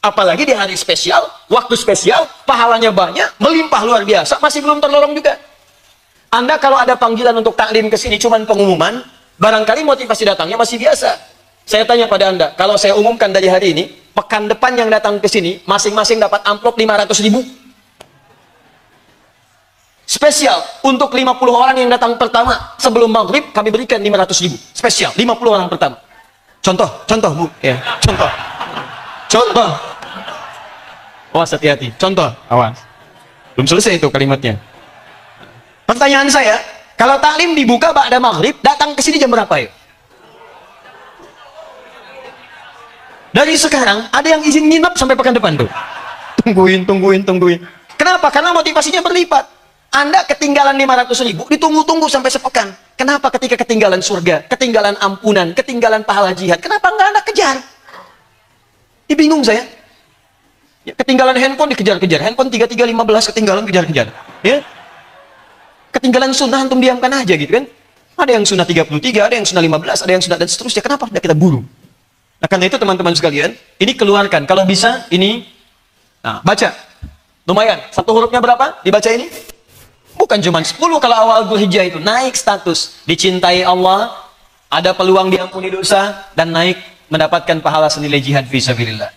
Speaker 1: Apalagi di hari spesial, waktu spesial, pahalanya banyak, melimpah luar biasa, masih belum terlorong juga. Anda kalau ada panggilan untuk taklim ke sini, cuman pengumuman, barangkali motivasi datangnya masih biasa. Saya tanya pada Anda, kalau saya umumkan dari hari ini, pekan depan yang datang ke sini, masing-masing dapat amplop 500.000. Spesial, untuk 50 orang yang datang pertama, sebelum maghrib, kami berikan 500.000. Spesial, 50 orang pertama. Contoh Bu. Ya, contoh. Awas, hati-hati. Contoh, awas. Belum selesai itu kalimatnya. Pertanyaan saya, kalau taklim dibuka ba'da maghrib, datang ke sini jam berapa ya? Dari sekarang, ada yang izin nginep sampai pekan depan tuh. Tungguin. Kenapa? Karena motivasinya berlipat. Anda ketinggalan 500.000, ditunggu-tunggu sampai sepekan. Kenapa ketika ketinggalan surga, ketinggalan ampunan, ketinggalan pahala jihad, kenapa nggak Anda kejar? Ini bingung saya. Ya, ketinggalan handphone dikejar-kejar. Handphone 3315 ketinggalan, kejar-kejar. Ya. Ketinggalan sunnah, antum diamkan aja gitu kan. Ada yang sunnah 33, ada yang sunnah 15, ada yang sunnah dan seterusnya. Kenapa tidak kita buru? Nah, karena itu teman-teman sekalian, ini keluarkan. Kalau bisa, ini, nah, baca. Lumayan. Satu hurufnya berapa? Dibaca ini? Bukan cuma 10 kalau awal Dzulhijjah itu. Naik status. Dicintai Allah, ada peluang diampuni dosa, dan naik mendapatkan pahala senilai jihad fi sabilillah.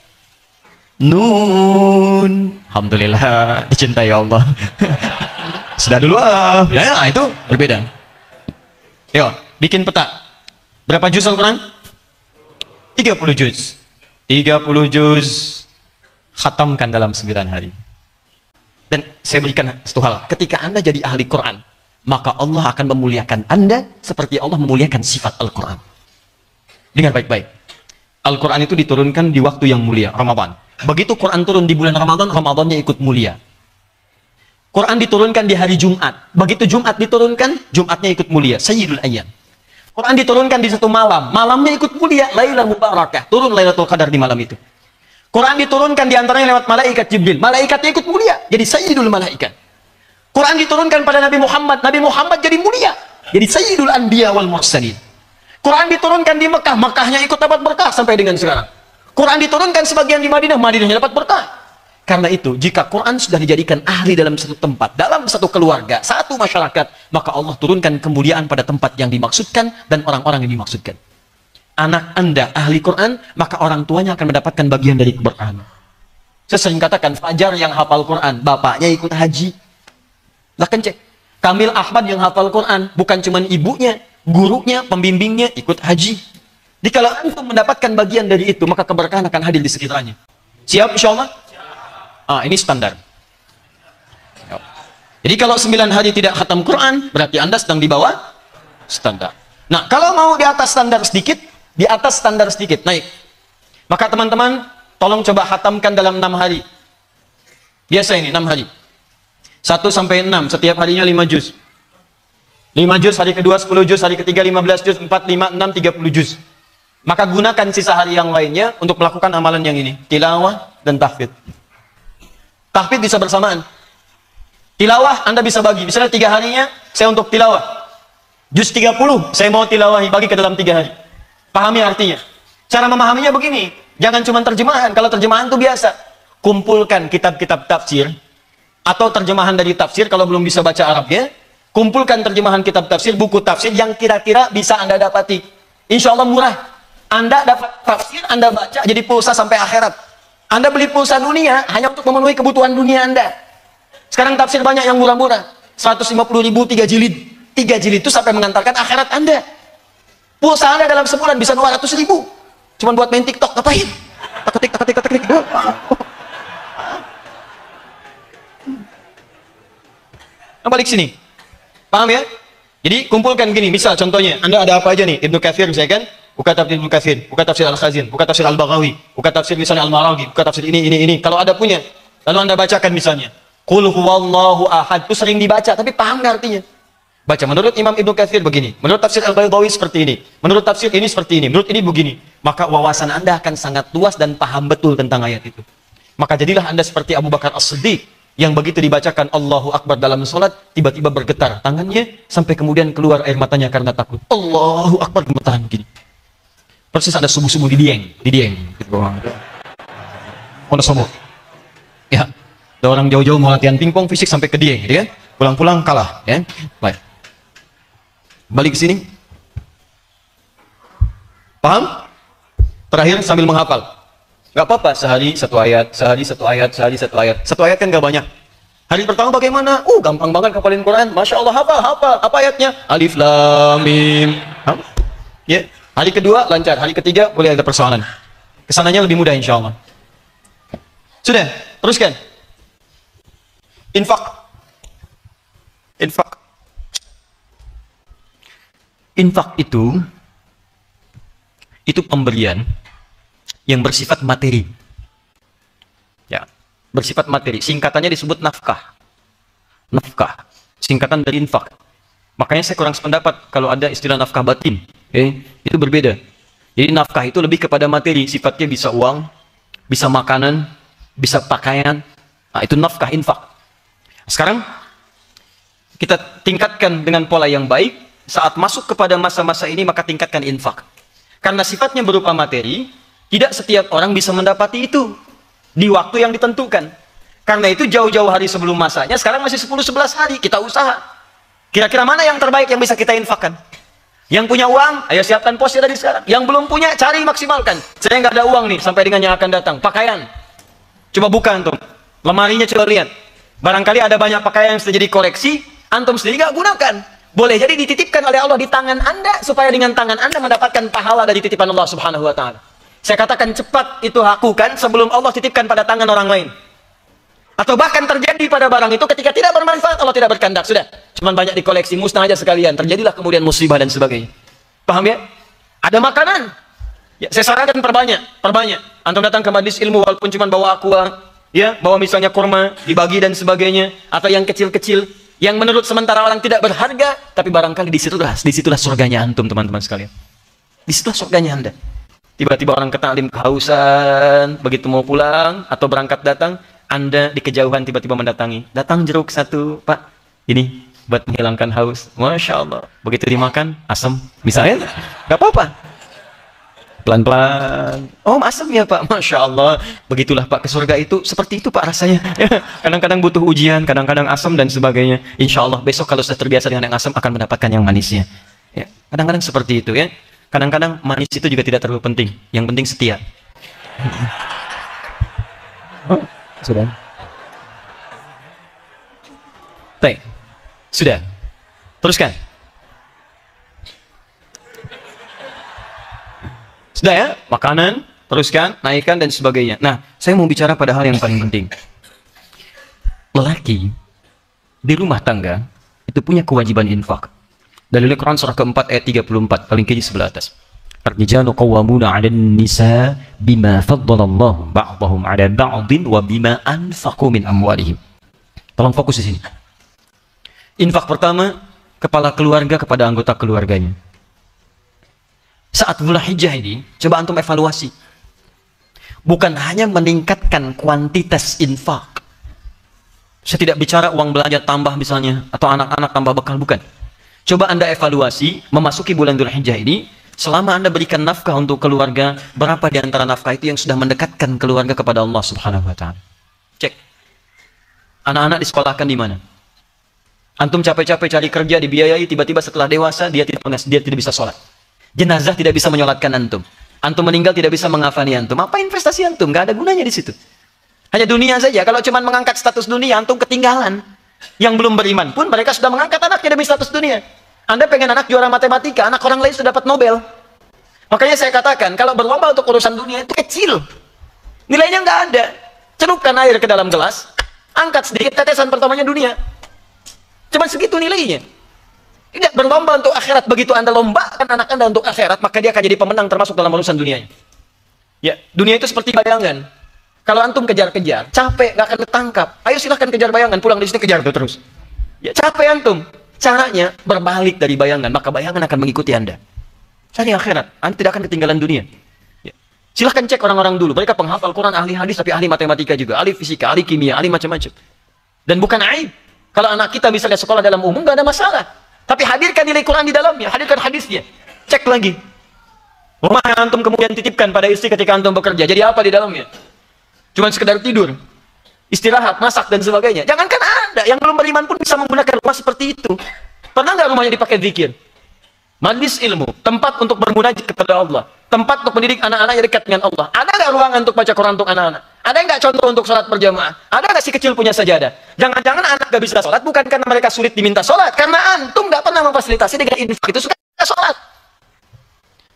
Speaker 1: Nun. Alhamdulillah, dicintai Allah. Sudah dulu, ya, itu berbeda. Yuk, bikin peta. Berapa juz Al-Quran? 30 juz. 30 juz khatamkan dalam 9 hari. Dan saya berikan satu hal, ketika Anda jadi ahli Quran, maka Allah akan memuliakan Anda seperti Allah memuliakan sifat Al-Quran. Dengar baik-baik. Al-Quran itu diturunkan di waktu yang mulia, Ramadan. Begitu Quran turun di bulan Ramadan, Ramadannya ikut mulia. Quran diturunkan di hari Jumat. Begitu Jumat diturunkan, Jumatnya ikut mulia. Sayyidul Ayyam. Quran diturunkan di satu malam. Malamnya ikut mulia. Lailah Mubarakah. Turun Lailatul Qadar di malam itu. Quran diturunkan diantaranya lewat malaikat Jibril. Malaikatnya ikut mulia. Jadi Sayyidul Malaikat. Quran diturunkan pada Nabi Muhammad. Nabi Muhammad jadi mulia. Jadi Sayyidul Anbiya wal Mursalin. Quran diturunkan di Mekah. Mekahnya ikut dapat berkah sampai dengan sekarang. Quran diturunkan sebagian di Madinah. Madinahnya dapat berkah. Karena itu, jika Quran sudah dijadikan ahli dalam satu tempat, dalam satu keluarga, satu masyarakat, maka Allah turunkan kemuliaan pada tempat yang dimaksudkan dan orang-orang yang dimaksudkan. Anak Anda ahli Quran, maka orang tuanya akan mendapatkan bagian dari Quran. Saya sering katakan, Fajar yang hafal Quran, bapaknya ikut haji. Silahkan cek. Kamil Ahmad yang hafal Quran, bukan cuma ibunya, gurunya, pembimbingnya ikut haji. Jadi kalau antum mendapatkan bagian dari itu, maka keberkahan akan hadir di sekitarnya. Siap insya Allah? Ini standar. Jadi kalau 9 hari tidak khatam Quran, berarti Anda sedang di bawah standar. Nah, kalau mau di atas standar sedikit, naik. Maka teman-teman, tolong coba khatamkan dalam 6 hari. Biasa ini, 6 hari. 1 sampai 6, setiap harinya 5 juz. 5 juz, hari kedua 10 juz, hari ketiga 15 juz, 4, 5, 6, 30 juz. Maka gunakan sisa hari yang lainnya untuk melakukan amalan yang ini. Tilawah dan tahfidz. Tahfidz bisa bersamaan. Tilawah Anda bisa bagi. Misalnya 3 harinya saya untuk tilawah. Juz 30 saya mau tilawahi, bagi ke dalam 3 hari. Pahami artinya. Cara memahaminya begini. Jangan cuma terjemahan. Kalau terjemahan itu biasa. Kumpulkan kitab-kitab tafsir atau terjemahan dari tafsir kalau belum bisa baca Arabnya. Kumpulkan terjemahan kitab tafsir, buku tafsir yang kira-kira bisa Anda dapati. Insya Allah murah. Anda dapat tafsir, Anda baca jadi pulsa sampai akhirat. Anda beli pulsa dunia hanya untuk memenuhi kebutuhan dunia Anda. Sekarang tafsir banyak yang murah-murah. 150.000 3 jilid. 3 jilid itu sampai mengantarkan akhirat Anda. Pulsa Anda dalam sebulan bisa 200.000. Cuman buat main TikTok, ngapain? Ketik. Nah, balik sini. Paham ya? Jadi kumpulkan gini, misal contohnya, Anda ada apa aja nih? Ibnu Katsir misalnya kan? Buka tafsir Ibnu Katsir, buka tafsir Al-Khazin, buka tafsir Al-Baghawi, buka tafsir misalnya Al-Maraghi, buka tafsir ini. Kalau ada punya, lalu Anda bacakan misalnya. Qul huwallahu ahad, itu sering dibaca, tapi paham nggak artinya? Baca, menurut Imam Ibnu Katsir begini, menurut tafsir Al-Baghawi seperti ini, menurut tafsir ini seperti ini, menurut ini begini. Maka wawasan Anda akan sangat luas dan paham betul tentang ayat itu. Maka jadilah Anda seperti Abu Bakar As-Siddiq, yang begitu dibacakan Allahu Akbar dalam sholat, tiba-tiba bergetar tangannya, sampai kemudian keluar air matanya karena takut. Allahu Akbar, gemetaran begini. Persis ada subuh-subuh di Dieng. Gitu. Mana sombong? Ya, ada orang jauh-jauh mau latihan pingpong fisik sampai ke Dieng, gitu kan? Pulang-pulang kalah, ya. Baik. Balik ke sini. Paham? Terakhir sambil menghafal. Gak apa-apa, sehari satu ayat. Satu ayat kan gak banyak. Hari pertama bagaimana? Gampang banget hafalin Quran. Masya Allah, hafal. Apa ayatnya? Alif Lam Mim. Ya. Hari kedua lancar, hari ketiga boleh ada persoalan. Kesananya lebih mudah insya Allah. Sudah, teruskan. Infak. Infak itu pemberian yang bersifat materi. Ya, bersifat materi. Singkatannya disebut nafkah. Nafkah, singkatan dari infak. Makanya saya kurang sependapat kalau ada istilah nafkah batin. Itu berbeda. Jadi nafkah itu lebih kepada materi, sifatnya bisa uang, bisa makanan, bisa pakaian. Nah, itu nafkah infak. Sekarang kita tingkatkan dengan pola yang baik. Saat masuk kepada masa-masa ini, maka tingkatkan infak. Karena sifatnya berupa materi, tidak setiap orang bisa mendapati itu di waktu yang ditentukan. Karena itu jauh-jauh hari sebelum masanya, sekarang masih 10-11 hari, kita usaha. Kira-kira mana yang terbaik yang bisa kita infakkan? Yang punya uang, ayo siapkan posnya dari sekarang. Yang belum punya, cari maksimalkan. Saya nggak ada uang nih, sampai dengan yang akan datang. Pakaian. Coba buka antum. Lemarinya coba lihat. Barangkali ada banyak pakaian yang sudah jadi koreksi, antum sendiri nggak gunakan. Boleh jadi dititipkan oleh Allah di tangan Anda, supaya dengan tangan Anda mendapatkan pahala dari titipan Allah Subhanahu wa Ta'ala. Saya katakan cepat itu lakukan sebelum Allah titipkan pada tangan orang lain. Atau bahkan terjadi pada barang itu ketika tidak bermanfaat, Allah tidak berkehendak, sudah. Cuman banyak dikoleksi, musnah aja sekalian. Terjadilah kemudian musibah dan sebagainya. Paham ya? Ada makanan. Ya, saya sarankan perbanyak. Antum datang ke majlis ilmu walaupun cuma bawa aqua, ya, bawa misalnya kurma, dibagi dan sebagainya, atau yang kecil-kecil, yang menurut sementara orang tidak berharga, tapi barangkali disitulah surganya antum, teman-teman sekalian. Disitulah surganya Anda. Tiba-tiba orang ke taklim kehausan, begitu mau pulang atau berangkat datang, Anda di kejauhan tiba-tiba mendatangi. Datang jeruk satu, Pak. Ini buat menghilangkan haus. Masya Allah. Begitu dimakan, asam. Misalnya, nggak apa-apa. pelan-pelan. Oh, asam ya Pak, Masya Allah. Begitulah Pak, ke surga itu seperti itu Pak rasanya. Kadang-kadang butuh ujian, kadang-kadang asam dan sebagainya. Insya Allah besok kalau sudah terbiasa dengan yang asam akan mendapatkan yang manisnya. Ya, kadang-kadang seperti itu ya. Kadang-kadang manis itu juga tidak terlalu penting. Yang penting setia. Oh, sudah. Baik, sudah. Teruskan. Sudah ya, makanan, teruskan, naikkan dan sebagainya. Nah, saya mau bicara pada hal yang paling penting. Lelaki di rumah tangga itu punya kewajiban infak. Dalil Quran surah keempat ayat 34, paling kiri sebelah atas. Ar-rijalu qawwamuna 'alan nisa bima faddalallahu ba'dahum 'ala ba'din wa bima anfaqu min amwalihim. Tolong fokus di sini. Infak pertama, kepala keluarga kepada anggota keluarganya. Saat bulan Hijjah ini, coba antum evaluasi. Bukan hanya meningkatkan kuantitas infak. Saya tidak bicara uang belanja tambah misalnya, atau anak-anak tambah bekal, bukan. Coba Anda evaluasi, memasuki bulan Dhul Hijjah ini, selama Anda berikan nafkah untuk keluarga, berapa di antara nafkah itu yang sudah mendekatkan keluarga kepada Allah Subhanahu wa Ta'ala? Cek. Anak-anak disekolahkan di mana? Antum capek-capek cari kerja, dibiayai, tiba-tiba setelah dewasa dia tidak bisa sholat. Jenazah tidak bisa menyolatkan antum. Antum meninggal tidak bisa mengafani antum. Apa investasi antum? Gak ada gunanya di situ. Hanya dunia saja. Kalau cuma mengangkat status dunia, antum ketinggalan. Yang belum beriman pun mereka sudah mengangkat anaknya demi status dunia. Anda pengen anak juara matematika, anak orang lain sudah dapat Nobel. Makanya saya katakan, kalau berlomba untuk urusan dunia itu kecil. Nilainya nggak ada. Celupkan air ke dalam gelas, angkat sedikit, tetesan pertamanya dunia. Cuma segitu nilainya. Tidak berlomba untuk akhirat. Begitu Anda lombakan anak Anda untuk akhirat, maka dia akan jadi pemenang termasuk dalam urusan dunianya. Ya, dunia itu seperti bayangan. Kalau antum kejar-kejar, capek, nggak akan ketangkap. Ayo silahkan kejar bayangan, pulang di sini kejar tuh terus. Ya, capek antum. Caranya berbalik dari bayangan, maka bayangan akan mengikuti Anda. Cari akhirat, Anda tidak akan ketinggalan dunia. Ya. Silahkan cek orang-orang dulu. Mereka penghafal Quran, ahli hadis, tapi ahli matematika juga, ahli fisika, ahli kimia, ahli macam-macam. Dan bukan aib. Kalau anak kita misalnya sekolah dalam umum, nggak ada masalah. Tapi hadirkan nilai Quran di dalamnya, hadirkan hadisnya. Cek lagi. Rumah yang antum kemudian titipkan pada istri ketika antum bekerja, jadi apa di dalamnya? Cuma sekedar tidur, istirahat, masak dan sebagainya. Jangankan Anda, yang belum beriman pun bisa menggunakan rumah seperti itu. Pernah nggak rumahnya dipakai zikir? Majlis ilmu, tempat untuk bermunajat kepada Allah, tempat untuk mendidik anak-anak yang dekat dengan Allah. Ada nggak ruangan untuk baca Quran untuk anak-anak? Ada nggak contoh untuk sholat berjamaah? Ada nggak si kecil punya sajadah? Jangan-jangan anak nggak bisa sholat bukan karena mereka sulit diminta sholat, karena antum nggak pernah memfasilitasi dengan infak itu suka sholat.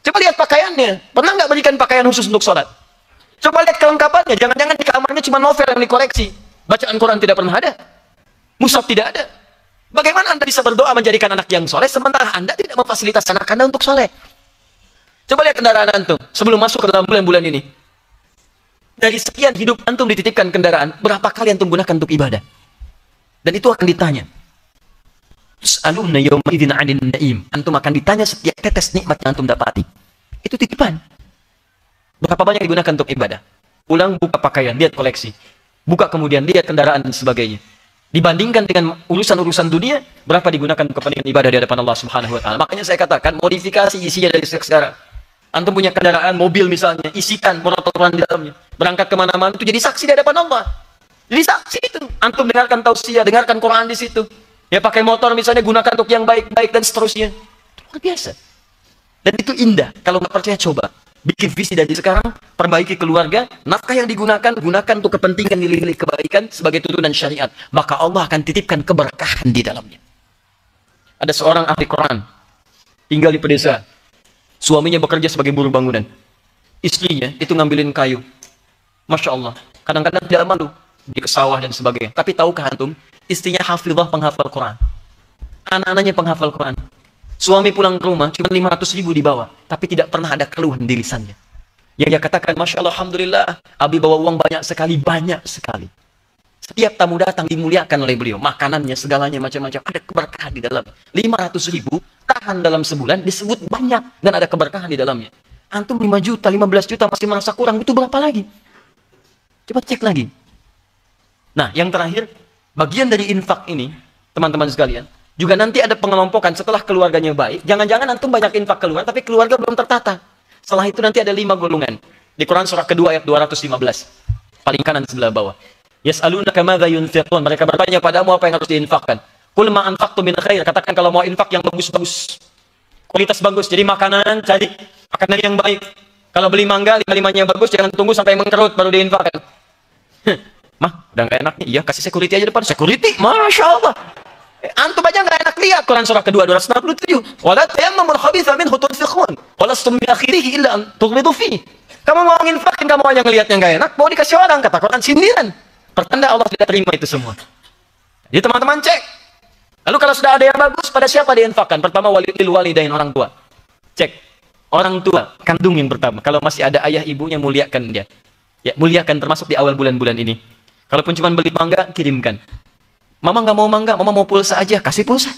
Speaker 1: Coba lihat pakaiannya, pernah nggak berikan pakaian khusus untuk sholat? Coba lihat kelengkapannya, jangan-jangan di kamarnya cuma novel yang dikoreksi, bacaan Quran tidak pernah ada, mushaf tidak ada. Bagaimana Anda bisa berdoa menjadikan anak yang soleh sementara Anda tidak memfasilitasi anak Anda untuk soleh? Coba lihat kendaraan antum sebelum masuk ke dalam bulan-bulan ini. Dari sekian hidup antum dititipkan kendaraan, berapa kali antum gunakan untuk ibadah? Dan itu akan ditanya. Tus'aluna yawma idzin 'anil na'im. Antum akan ditanya setiap tetes nikmat yang antum dapati. Itu titipan. Berapa banyak digunakan untuk ibadah? Pulang buka pakaian, lihat koleksi. Buka kemudian lihat kendaraan dan sebagainya. Dibandingkan dengan urusan-urusan dunia, berapa digunakan untuk kepentingan ibadah di hadapan Allah Subhanahu wa Ta'ala. Makanya saya katakan, modifikasi isinya dari sekarang. Antum punya kendaraan, mobil misalnya, isikan motor-motoran di dalamnya. Berangkat kemana-mana itu jadi saksi di hadapan Allah. Jadi saksi itu. Antum dengarkan tausiah, dengarkan Quran di situ. Ya pakai motor misalnya, gunakan untuk yang baik-baik dan seterusnya. Itu luar biasa. Dan itu indah. Kalau nggak percaya, coba. Bikin visi dari sekarang, perbaiki keluarga, nafkah yang digunakan, gunakan untuk kepentingan nilai-nilai kebaikan sebagai tuntunan syariat. Maka Allah akan titipkan keberkahan di dalamnya. Ada seorang ahli Quran, tinggal di pedesaan. Suaminya bekerja sebagai buruh bangunan. Istrinya itu ngambilin kayu. Masya Allah, kadang-kadang tidak malu di sawah dan sebagainya. Tapi tahukah antum, istrinya hafizah penghafal Quran. Anak-anaknya penghafal Quran. Suami pulang ke rumah, cuma 500.000 dibawa. Tapi tidak pernah ada keluhan di lisannya. Yang dia katakan, Masya Allah, Alhamdulillah, Abi bawa uang banyak sekali. Setiap tamu datang dimuliakan oleh beliau. Makanannya, segalanya, macam-macam. Ada keberkahan di dalamnya. 500.000, tahan dalam sebulan, disebut banyak. Dan ada keberkahan di dalamnya. Antum 5 juta, 15 juta masih merasa kurang. Itu berapa lagi? Coba cek lagi. Nah, yang terakhir, bagian dari infak ini, teman-teman sekalian, juga nanti ada pengelompokan setelah keluarganya baik. Jangan-jangan antum banyak infak keluar, tapi keluarga belum tertata. Setelah itu nanti ada 5 golongan. Di Quran surah kedua ayat 215. Paling kanan sebelah bawah. Yas'alunaka madza yunfiqun. Mereka bertanya padamu apa yang harus diinfakkan. Qul ma anfaqtum min khair. Katakan kalau mau infak yang bagus-bagus. Kualitas bagus. Jadi makanan, cari makanan yang baik. Kalau beli mangga, lima-limanya bagus, jangan tunggu sampai mengkerut baru diinfakkan. Mah, udah gak enak nih. Iya, kasih security aja depan. Security, Masya Allah. Antum aja gak enak lihat. Quran surah kedua 267. Wala tayammamul khabitha minhu tunfiqun. Walastum bi akhirih illa an tughmidu fi. Kamu mau nginfakin, kamu aja ngelihat yang gak enak, mau dikasih orang, kata Quran sindiran. Pertanda Allah tidak terima itu semua. Jadi teman-teman cek. Lalu kalau sudah ada yang bagus, pada siapa diinfakkan? Pertama walil walidain, orang tua. Cek. Orang tua, kandung yang pertama. Kalau masih ada ayah ibunya, muliakan dia. Ya, muliakan termasuk di awal bulan-bulan ini. Kalaupun cuma beli mangga, kirimkan. Mama nggak mau mangga, mama mau pulsa aja, kasih pulsa.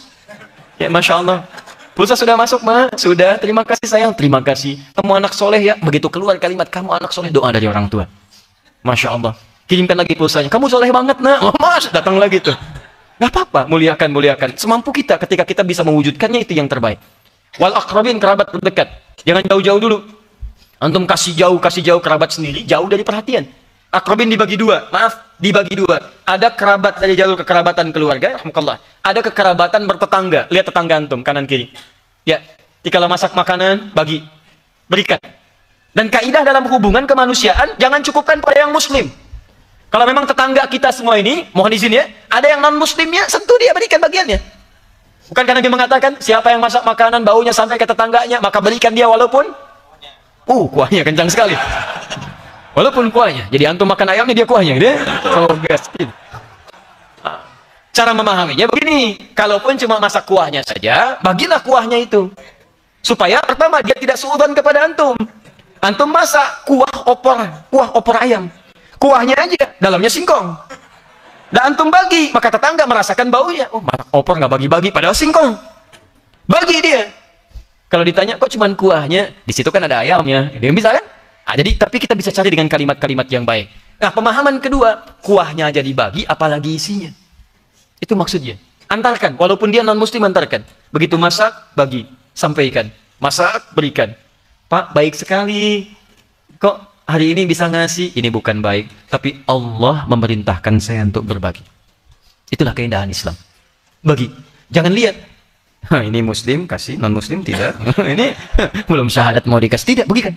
Speaker 1: Ya, Masya Allah. Pulsa sudah masuk, Ma? Sudah, terima kasih sayang. Terima kasih. Kamu anak soleh ya. Begitu keluar kalimat, kamu anak soleh, doa dari orang tua. Masya Allah. Kirimkan lagi pulsanya. Kamu soleh banget, nak. Oh, Mas, datang lagi tuh. Gak apa-apa, muliakan, muliakan. Semampu kita, ketika kita bisa mewujudkannya, itu yang terbaik. Wal aqrabin, kerabat terdekat. Jangan jauh-jauh dulu. Antum kasih jauh kerabat sendiri, jauh dari perhatian. Akrabin dibagi dua, maaf, dibagi dua. Ada kerabat dari jalur kekerabatan keluarga, rahmatullah. Ada kekerabatan bertetangga. Lihat tetangga antum, kanan kiri. Ya, dikala masak makanan, bagi, berikan. Dan kaidah dalam hubungan kemanusiaan, jangan cukupkan pada yang muslim. Kalau memang tetangga kita semua ini, mohon izin ya, ada yang non-muslimnya, sentuh dia, berikan bagiannya. Bukan karena dia mengatakan, siapa yang masak makanan, baunya sampai ke tetangganya, maka berikan dia walaupun kuahnya kencang sekali. Walaupun kuahnya. Jadi antum makan ayamnya, dia kuahnya. Dia gas. Cara memahaminya begini, kalaupun cuma masak kuahnya saja, bagilah kuahnya itu. Supaya pertama, dia tidak suudzon kepada antum. Antum masak kuah opor ayam. Kuahnya aja, dalamnya singkong. Dan antum bagi, maka tetangga merasakan baunya. Oh, masak opor nggak bagi-bagi, padahal singkong. Bagi dia. Kalau ditanya, kok cuma kuahnya? Di situ kan ada ayamnya. Dia bisa kan? Nah, jadi, tapi kita bisa cari dengan kalimat-kalimat yang baik. Nah, pemahaman kedua, kuahnya aja dibagi, apalagi isinya. Itu maksudnya. Antarkan, walaupun dia non-muslim, antarkan. Begitu masak, bagi, sampaikan. Masak, berikan. Pak, baik sekali. Kok hari ini bisa ngasih? Ini bukan baik. Tapi Allah memerintahkan saya untuk berbagi. Itulah keindahan Islam. Bagi. Jangan lihat. Ini muslim, kasih. Non-muslim, tidak. Ini belum syahadat mau dikasih. Tidak, berikan.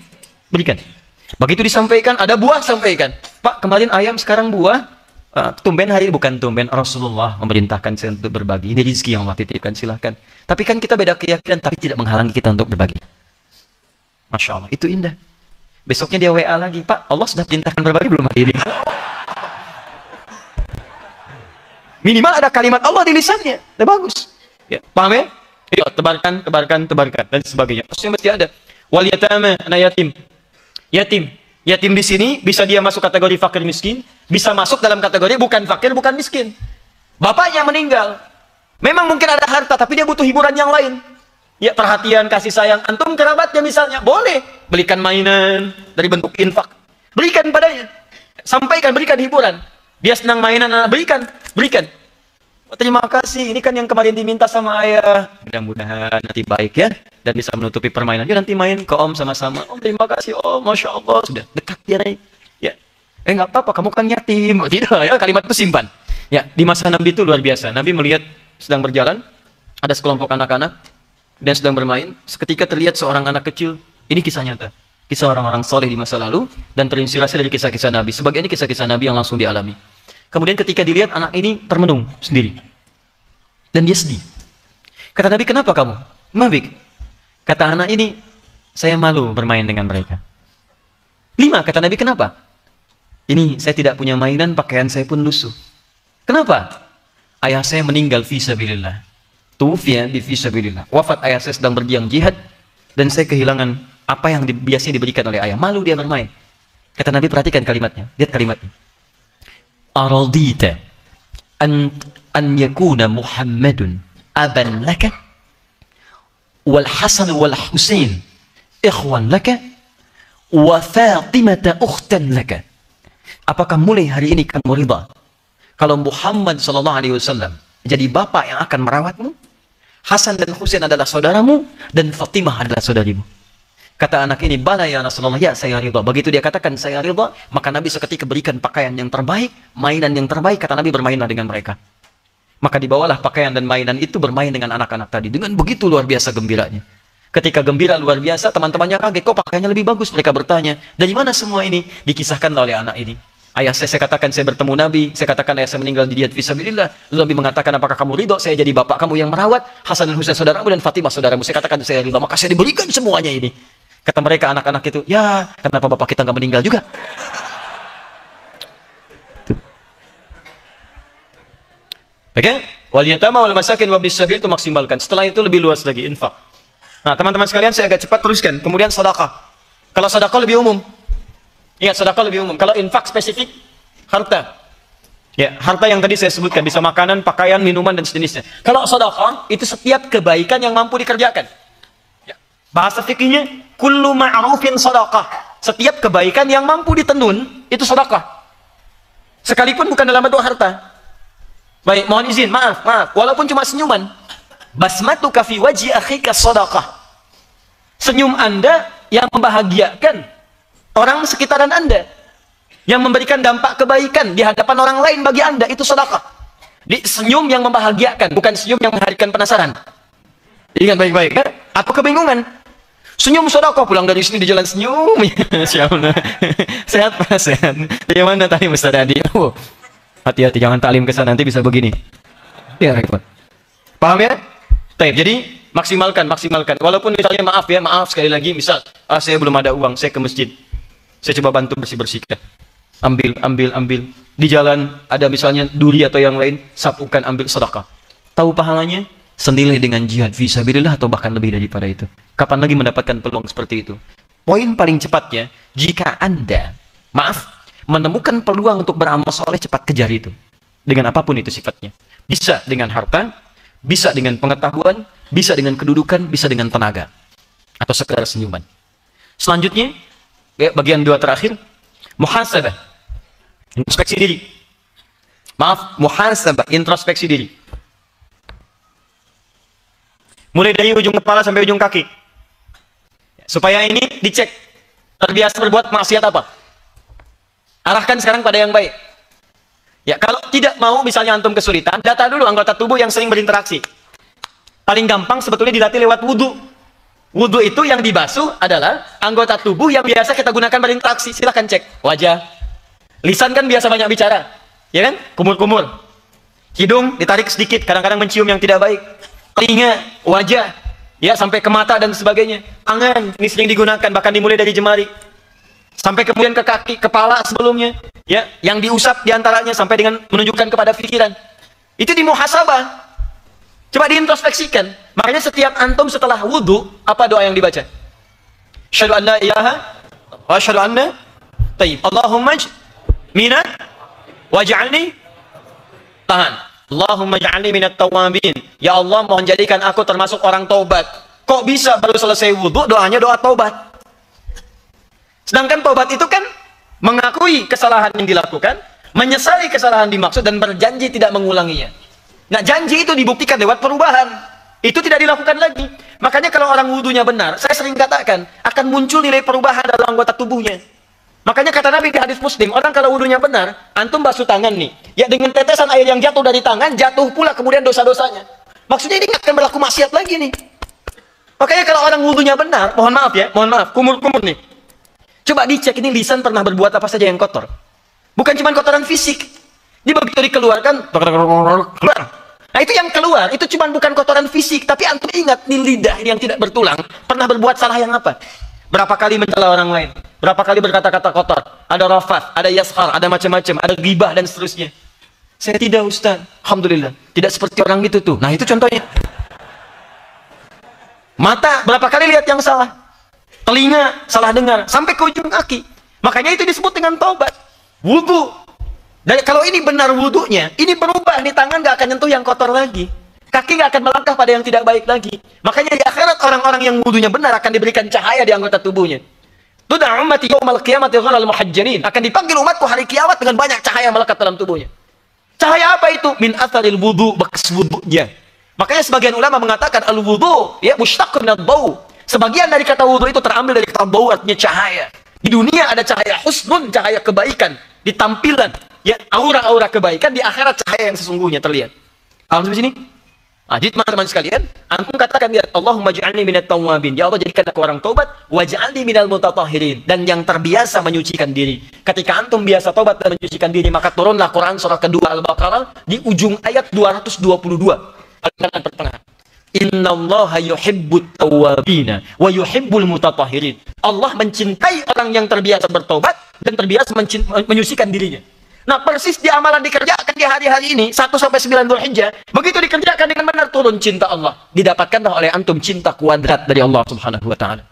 Speaker 1: Berikan. Begitu disampaikan, ada buah, sampaikan. Pak, kemarin ayam, sekarang buah. Tumben hari, bukan tumben. Rasulullah memerintahkan saya untuk berbagi. Ini rezeki yang Allah titipkan, silahkan. Tapi kan kita beda keyakinan, tapi tidak menghalangi kita untuk berbagi. Masya Allah, itu indah. Besoknya dia WA lagi, Pak, Allah sudah perintahkan berbagi belum hari ini? Minimal ada kalimat Allah di lisannya. Udah bagus. Ya, paham ya? Iya, tebarkan, dan sebagainya. Pasti mesti ada. Wal yatama, anak yatim. Yatim di sini bisa dia masuk kategori fakir miskin, bisa masuk dalam kategori bukan fakir, bukan miskin. Bapaknya meninggal. Memang mungkin ada harta, tapi dia butuh hiburan yang lain. Ya, perhatian, kasih sayang. Antum kerabatnya misalnya, boleh belikan mainan dari bentuk infak. Berikan padanya. Sampaikan, berikan hiburan. Dia senang mainan, berikan. Oh, terima kasih, ini kan yang kemarin diminta sama ayah. Mudah-mudahan nanti baik ya, dan bisa menutupi permainan. Yuk nanti main ke om sama-sama. Oh, terima kasih om, Masya Allah. Sudah dekat dia naik. Ya, nggak apa-apa, kamu kan yatim. Tidak ya, kalimat itu simpan. Ya, di masa Nabi itu luar biasa. Nabi melihat sedang berjalan, ada sekelompok anak-anak dan sedang bermain. Seketika terlihat seorang anak kecil. Ini kisah nyata, kisah orang-orang soleh di masa lalu, dan terinspirasi dari kisah-kisah Nabi. Sebagian ini kisah-kisah Nabi yang langsung dialami. Kemudian ketika dilihat anak ini termenung sendiri. Dan dia sedih. Kata Nabi, kenapa kamu? Mabik. Kata anak ini, saya malu bermain dengan mereka. 5, kata Nabi, kenapa? Ini saya tidak punya mainan, pakaian saya pun lusuh. Kenapa? Ayah saya meninggal fi sabilillah. Tufiya bi fi sabilillah. Wafat ayah saya sedang berjuang jihad, dan saya kehilangan apa yang biasanya diberikan oleh ayah. Malu dia bermain. Kata Nabi, perhatikan kalimatnya. Lihat kalimatnya. Aradita an yakuna Muhammadun aban laka wal Hasan wal Husain ikhwan laka wa Fatimata ukhtan laka. Apakah mulai hari ini kamu ridha kalau Muhammad sallallahu alaihi wasallam jadi bapak yang akan merawatmu, Hasan dan Husain adalah saudaramu, dan Fatimah adalah saudarimu? Kata anak ini, bala ya Rasulullah, ya saya ridha. Begitu dia katakan saya ridha, maka Nabi seketika berikan pakaian yang terbaik, mainan yang terbaik. Kata Nabi, bermainlah dengan mereka. Maka dibawalah pakaian dan mainan itu bermain dengan anak-anak tadi. Dengan begitu luar biasa gembiranya. Ketika gembira luar biasa, teman-temannya kaget, kok pakaiannya lebih bagus? Mereka bertanya, dari mana semua ini? Dikisahkan oleh anak ini. Ayah saya katakan saya bertemu Nabi, saya katakan ayah saya meninggal di jihad fisabilillah. Lalu Nabi mengatakan, apakah kamu ridho saya jadi bapak kamu yang merawat Hasan dan Husain saudaramu dan Fatimah saudaramu? Saya katakan saya ridho, maka saya diberikan semuanya ini. Kata mereka anak-anak itu, ya kenapa bapak kita nggak meninggal juga? Oke, wal yatama wal masakin wabnis sabil itu maksimalkan. Setelah itu lebih luas lagi infak. Nah teman-teman sekalian, saya agak cepat teruskan. Kemudian sedekah. Kalau sedekah lebih umum. Ingat, sedekah lebih umum. Kalau infak spesifik, harta. Ya, harta yang tadi saya sebutkan, bisa makanan, pakaian, minuman, dan sejenisnya. Kalau sedekah, itu setiap kebaikan yang mampu dikerjakan. Ya. Bahasa fikihnya, kullu ma'rufin sedekah. Setiap kebaikan yang mampu ditenun, itu sedekah. Sekalipun bukan dalam bentuk harta. Baik, mohon izin, maaf. Walaupun cuma senyuman. Basmatuka fi wajhi akhika sedekah. Senyum Anda yang membahagiakan orang sekitaran Anda, yang memberikan dampak kebaikan di hadapan orang lain bagi Anda, itu sedekah. Senyum yang membahagiakan, bukan senyum yang menghadirkan penasaran. Ingat baik-baik, ya? Atau kebingungan. Senyum sedekah, pulang dari sini di jalan senyum. Insyaallah. Sehat Pak, sehat. Dari mana tadi Ustaz Adi? Oh, hati-hati jangan taklim ke sana, nanti bisa begini. Ya, repot. Paham ya? Baik, jadi maksimalkan. Walaupun misalnya maaf sekali lagi, misal saya belum ada uang, saya ke masjid. Saya coba bantu bersih-bersihkan. Ambil. Di jalan ada misalnya duri atau yang lain, sapukan, ambil sedekah. Tahu pahalanya? Senilai dengan jihad fisabilillah atau bahkan lebih daripada itu. Kapan lagi mendapatkan peluang seperti itu? Poin paling cepatnya, jika Anda, menemukan peluang untuk beramal soleh, cepat kejar itu. Dengan apapun itu sifatnya. Bisa dengan harta, bisa dengan pengetahuan, bisa dengan kedudukan, bisa dengan tenaga. Atau sekedar senyuman. Selanjutnya, bagian dua terakhir, muhasabah, introspeksi diri. Muhasabah, introspeksi diri. Mulai dari ujung kepala sampai ujung kaki. Supaya ini dicek, terbiasa berbuat maksiat apa. Arahkan sekarang pada yang baik. Ya, kalau tidak mau misalnya antum kesulitan, data dulu anggota tubuh yang sering berinteraksi. Paling gampang sebetulnya dilatih lewat wudhu. Wudhu itu yang dibasuh adalah anggota tubuh yang biasa kita gunakan berinteraksi. Silahkan cek wajah. Lisan kan biasa banyak bicara, ya kan? Kumur-kumur. Hidung ditarik sedikit, kadang-kadang mencium yang tidak baik. Telinga, wajah, ya sampai ke mata dan sebagainya. Tangan ini sering digunakan, bahkan dimulai dari jemari sampai kemudian ke kaki, kepala sebelumnya, ya, yang diusap diantaranya sampai dengan menunjukkan kepada pikiran. Itu dimuhasabah. Coba diintrospeksikan. Makanya setiap antum setelah wudhu, apa doa yang dibaca? Asyhadu an la ilaha wa asyhadu anna tayyib. Allahumma minat waj'alni tahan. Allahumma ja'alni minat tawabin. Ya Allah, mohon jadikan aku termasuk orang taubat. Kok bisa baru selesai wudhu doanya doa taubat? Sedangkan taubat itu kan mengakui kesalahan yang dilakukan, menyesali kesalahan dimaksud, dan berjanji tidak mengulanginya. Nah, janji itu dibuktikan lewat perubahan. Itu tidak dilakukan lagi. Makanya kalau orang wudhunya benar, saya sering katakan, akan muncul nilai perubahan dalam anggota tubuhnya. Makanya kata Nabi di hadis Muslim, orang kalau wudhunya benar, antum basuh tangan nih, ya dengan tetesan air yang jatuh dari tangan, jatuh pula kemudian dosa-dosanya. Maksudnya ini nggak akan berlaku maksiat lagi nih. Makanya kalau orang wudhunya benar, mohon maaf, kumur-kumur nih. Coba dicek ini lisan pernah berbuat apa saja yang kotor. Bukan cuma kotoran fisik. Dia begitu dikeluarkan, keluar. Nah itu yang keluar, itu cuma bukan kotoran fisik, tapi antum ingat, nih lidah yang tidak bertulang, pernah berbuat salah yang apa? Berapa kali mencela orang lain? Berapa kali berkata-kata kotor? Ada rafath, ada yashar, ada macam-macam, ada ghibah dan seterusnya. Saya tidak, Ustaz. Alhamdulillah. Tidak seperti orang itu tuh. Nah itu contohnya. Mata, berapa kali lihat yang salah? Telinga, salah dengar. Sampai ke ujung kaki. Makanya itu disebut dengan taubat. Wudhu. Dan kalau ini benar wudhunya, ini berubah. Nih tangan gak akan nyentuh yang kotor lagi. Kaki gak akan melangkah pada yang tidak baik lagi. Makanya di akhirat orang-orang yang wudhunya benar akan diberikan cahaya di anggota tubuhnya. Tud'a ummati yaumal qiyamati ghurral muhajjalin. Akan dipanggil umatku hari kiamat dengan banyak cahaya melekat dalam tubuhnya. Cahaya apa itu? Min atharil wudhu, bekas wudhunya. Makanya sebagian ulama mengatakan al-wudhu ya mushtaq min ad-daw. Sebagian dari kata wudhu itu terambil dari kata bau, artinya cahaya. Di dunia ada cahaya husnun, cahaya kebaikan. Di tampilan, ya, aura-aura kebaikan. Di akhirat cahaya yang sesungguhnya terlihat. Paham sampai sini? Nah, jadi teman-teman sekalian, antum katakan ya Allahumma ja'alni minat tawwabin. Ya Allah, jadikan aku orang taubat, waj'alni minal mutatahhirin, dan yang terbiasa menyucikan diri. Ketika antum biasa taubat dan menyucikan diri, maka turunlah Quran surah kedua Al-Baqarah di ujung ayat 222. Kalimat pertengahan. Innallaha yuhibbut tawwabina wa yuhibbul mutatahhirin. Allah mencintai orang yang terbiasa bertobat dan terbiasa menyucikan dirinya. Nah, persis di amalan dikerjakan di hari-hari ini 1 sampai 9 Dzulhijjah, begitu dikerjakan dengan benar turun cinta Allah. Didapatkanlah oleh antum cinta kuadrat dari Allah Subhanahu wa taala.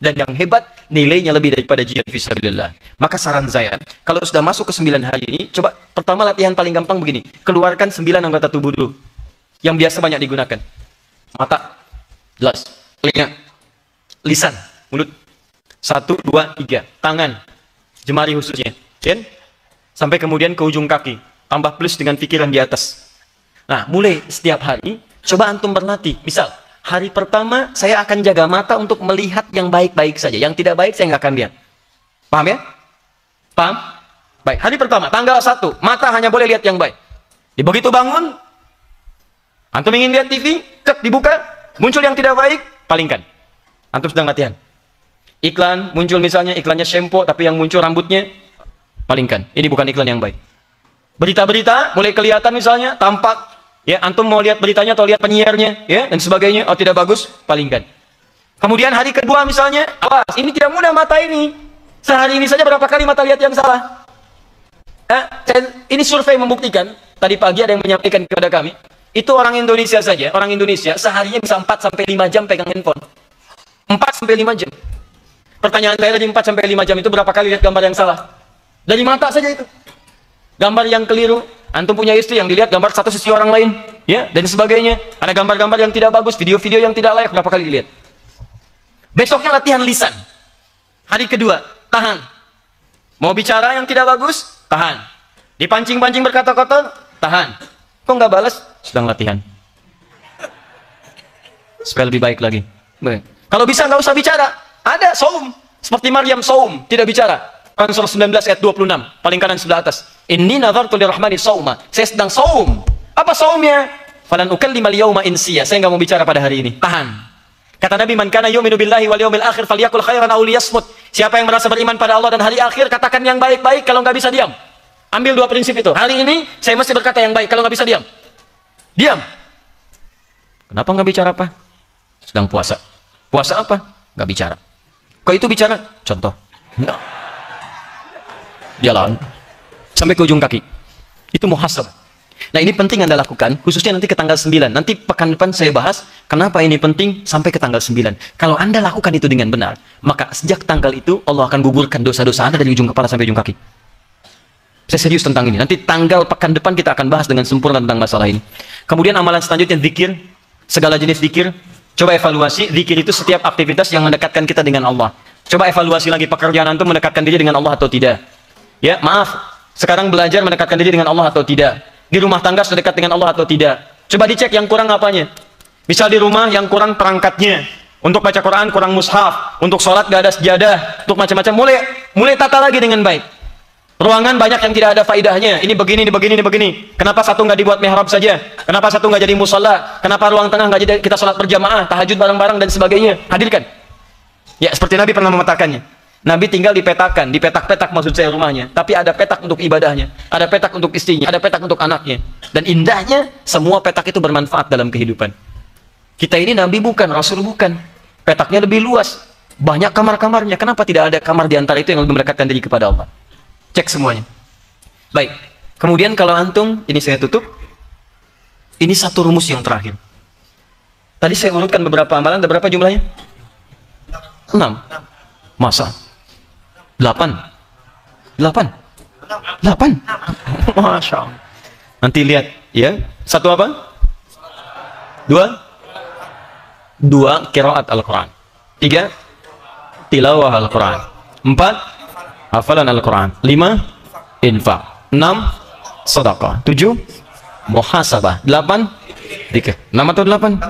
Speaker 1: Dan yang hebat, nilainya lebih daripada jihad fisabilillah. Maka saran saya, kalau sudah masuk ke 9 hari ini, coba pertama latihan paling gampang begini. Keluarkan 9 anggota tubuh dulu yang biasa banyak digunakan. Mata, jelas. Telinga, lisan, mulut. 1, 2, 3. Tangan, jemari khususnya. Sampai kemudian ke ujung kaki. Tambah plus dengan pikiran di atas. Nah, mulai setiap hari, coba antum berlatih. Misal, hari pertama saya akan jaga mata untuk melihat yang baik-baik saja. Yang tidak baik saya nggak akan lihat. Paham ya? Paham? Baik, hari pertama, tanggal 1, mata hanya boleh lihat yang baik. Begitu bangun, antum ingin lihat TV, dibuka, muncul yang tidak baik, palingkan. Antum sedang latihan. Iklan muncul misalnya, iklannya shampoo, tapi yang muncul rambutnya, palingkan. Ini bukan iklan yang baik. Berita-berita mulai kelihatan misalnya, tampak, ya, antum mau lihat beritanya atau lihat penyiarnya, ya, dan sebagainya, oh tidak bagus, palingkan. Kemudian hari kedua misalnya, awas, ini tidak mudah mata ini. Sehari ini saja berapa kali mata lihat yang salah. Ini survei membuktikan, tadi pagi ada yang menyampaikan kepada kami, itu orang Indonesia saja, orang Indonesia seharinya bisa 4 sampai 5 jam pegang handphone. 4 sampai 5 jam. Pertanyaan saya dari 4 sampai 5 jam itu berapa kali lihat gambar yang salah? Dari mata saja itu. Gambar yang keliru, antum punya istri yang dilihat gambar satu sisi orang lain, ya, dan sebagainya. Ada gambar-gambar yang tidak bagus, video-video yang tidak layak, berapa kali dilihat? Besoknya latihan lisan. Hari kedua, tahan. Mau bicara yang tidak bagus, tahan. Dipancing-pancing berkata-kata, tahan. Kok nggak balas? Sedang latihan. Supaya lebih baik lagi. Kalau bisa nggak usah bicara. Ada saum. Seperti Maryam saum, tidak bicara. Quran surah 19 ayat 26, paling kanan sebelah atas. Inni nadhartu lirrahmani sauma. Saya sedang saum. Apa saumnya? Falan ukallima al-yawma insiya. Saya nggak mau bicara pada hari ini. Tahan. Kata Nabi, man kana yu'minu billahi wal yawmil akhir falyakul khairan aw liyasmut. Siapa yang merasa beriman pada Allah dan hari akhir, katakan yang baik-baik, kalau nggak bisa diam. Ambil 2 prinsip itu. Hari ini saya mesti berkata yang baik, kalau nggak bisa diam. Diam. Kenapa nggak bicara apa? Sedang puasa. Puasa apa? Nggak bicara. Kok itu bicara? Contoh. No. Jalan. Sampai ke ujung kaki. Itu muhasab. Nah, ini penting Anda lakukan, khususnya nanti ke tanggal 9. Nanti pekan depan saya bahas, kenapa ini penting sampai ke tanggal 9. Kalau Anda lakukan itu dengan benar, maka sejak tanggal itu, Allah akan gugurkan dosa-dosa Anda dari ujung kepala sampai ujung kaki. Saya serius tentang ini. Nanti tanggal pekan depan kita akan bahas dengan sempurna tentang masalah ini. Kemudian amalan selanjutnya zikir, segala jenis zikir. Coba evaluasi, zikir itu setiap aktivitas yang mendekatkan kita dengan Allah. Coba evaluasi lagi pekerjaan antum mendekatkan diri dengan Allah atau tidak. Ya, maaf, sekarang belajar mendekatkan diri dengan Allah atau tidak. Di rumah tangga sudah dekat dengan Allah atau tidak. Coba dicek yang kurang apanya. Misal di rumah yang kurang perangkatnya. Untuk baca Quran kurang mushaf, untuk sholat gak ada sejadah, untuk macam-macam. Mulai tata lagi dengan baik. Ruangan banyak yang tidak ada faidahnya. Ini begini, ini begini, ini begini. Kenapa satu nggak dibuat mihrab saja? Kenapa satu nggak jadi musola? Kenapa ruang tengah nggak jadi kita sholat berjamaah, tahajud bareng-bareng dan sebagainya? Hadirkan. Ya, seperti Nabi pernah memetakannya. Nabi tinggal dipetakan, dipetak-petak maksud saya rumahnya. Tapi ada petak untuk ibadahnya, ada petak untuk istrinya, ada petak untuk anaknya. Dan indahnya, semua petak itu bermanfaat dalam kehidupan. Kita ini Nabi bukan, Rasul bukan. Petaknya lebih luas. Banyak kamar-kamarnya. Kenapa tidak ada kamar di antara itu yang lebih mendekatkan diri kepada Allah? Cek semuanya. Baik. Kemudian kalau antum, ini saya tutup. Ini satu rumus yang terakhir. Tadi saya urutkan beberapa amalan, ada berapa jumlahnya? 6. Masa? 8. 8. Masya Allah. Nanti lihat, ya. 1 apa? 2 qiraat Al-Quran. 3 tilawah Al-Quran. 4 hafalan Al-Quran. 5 infak. 6 sedekah. 7 muhasabah. 8 zikir. 6 atau 8?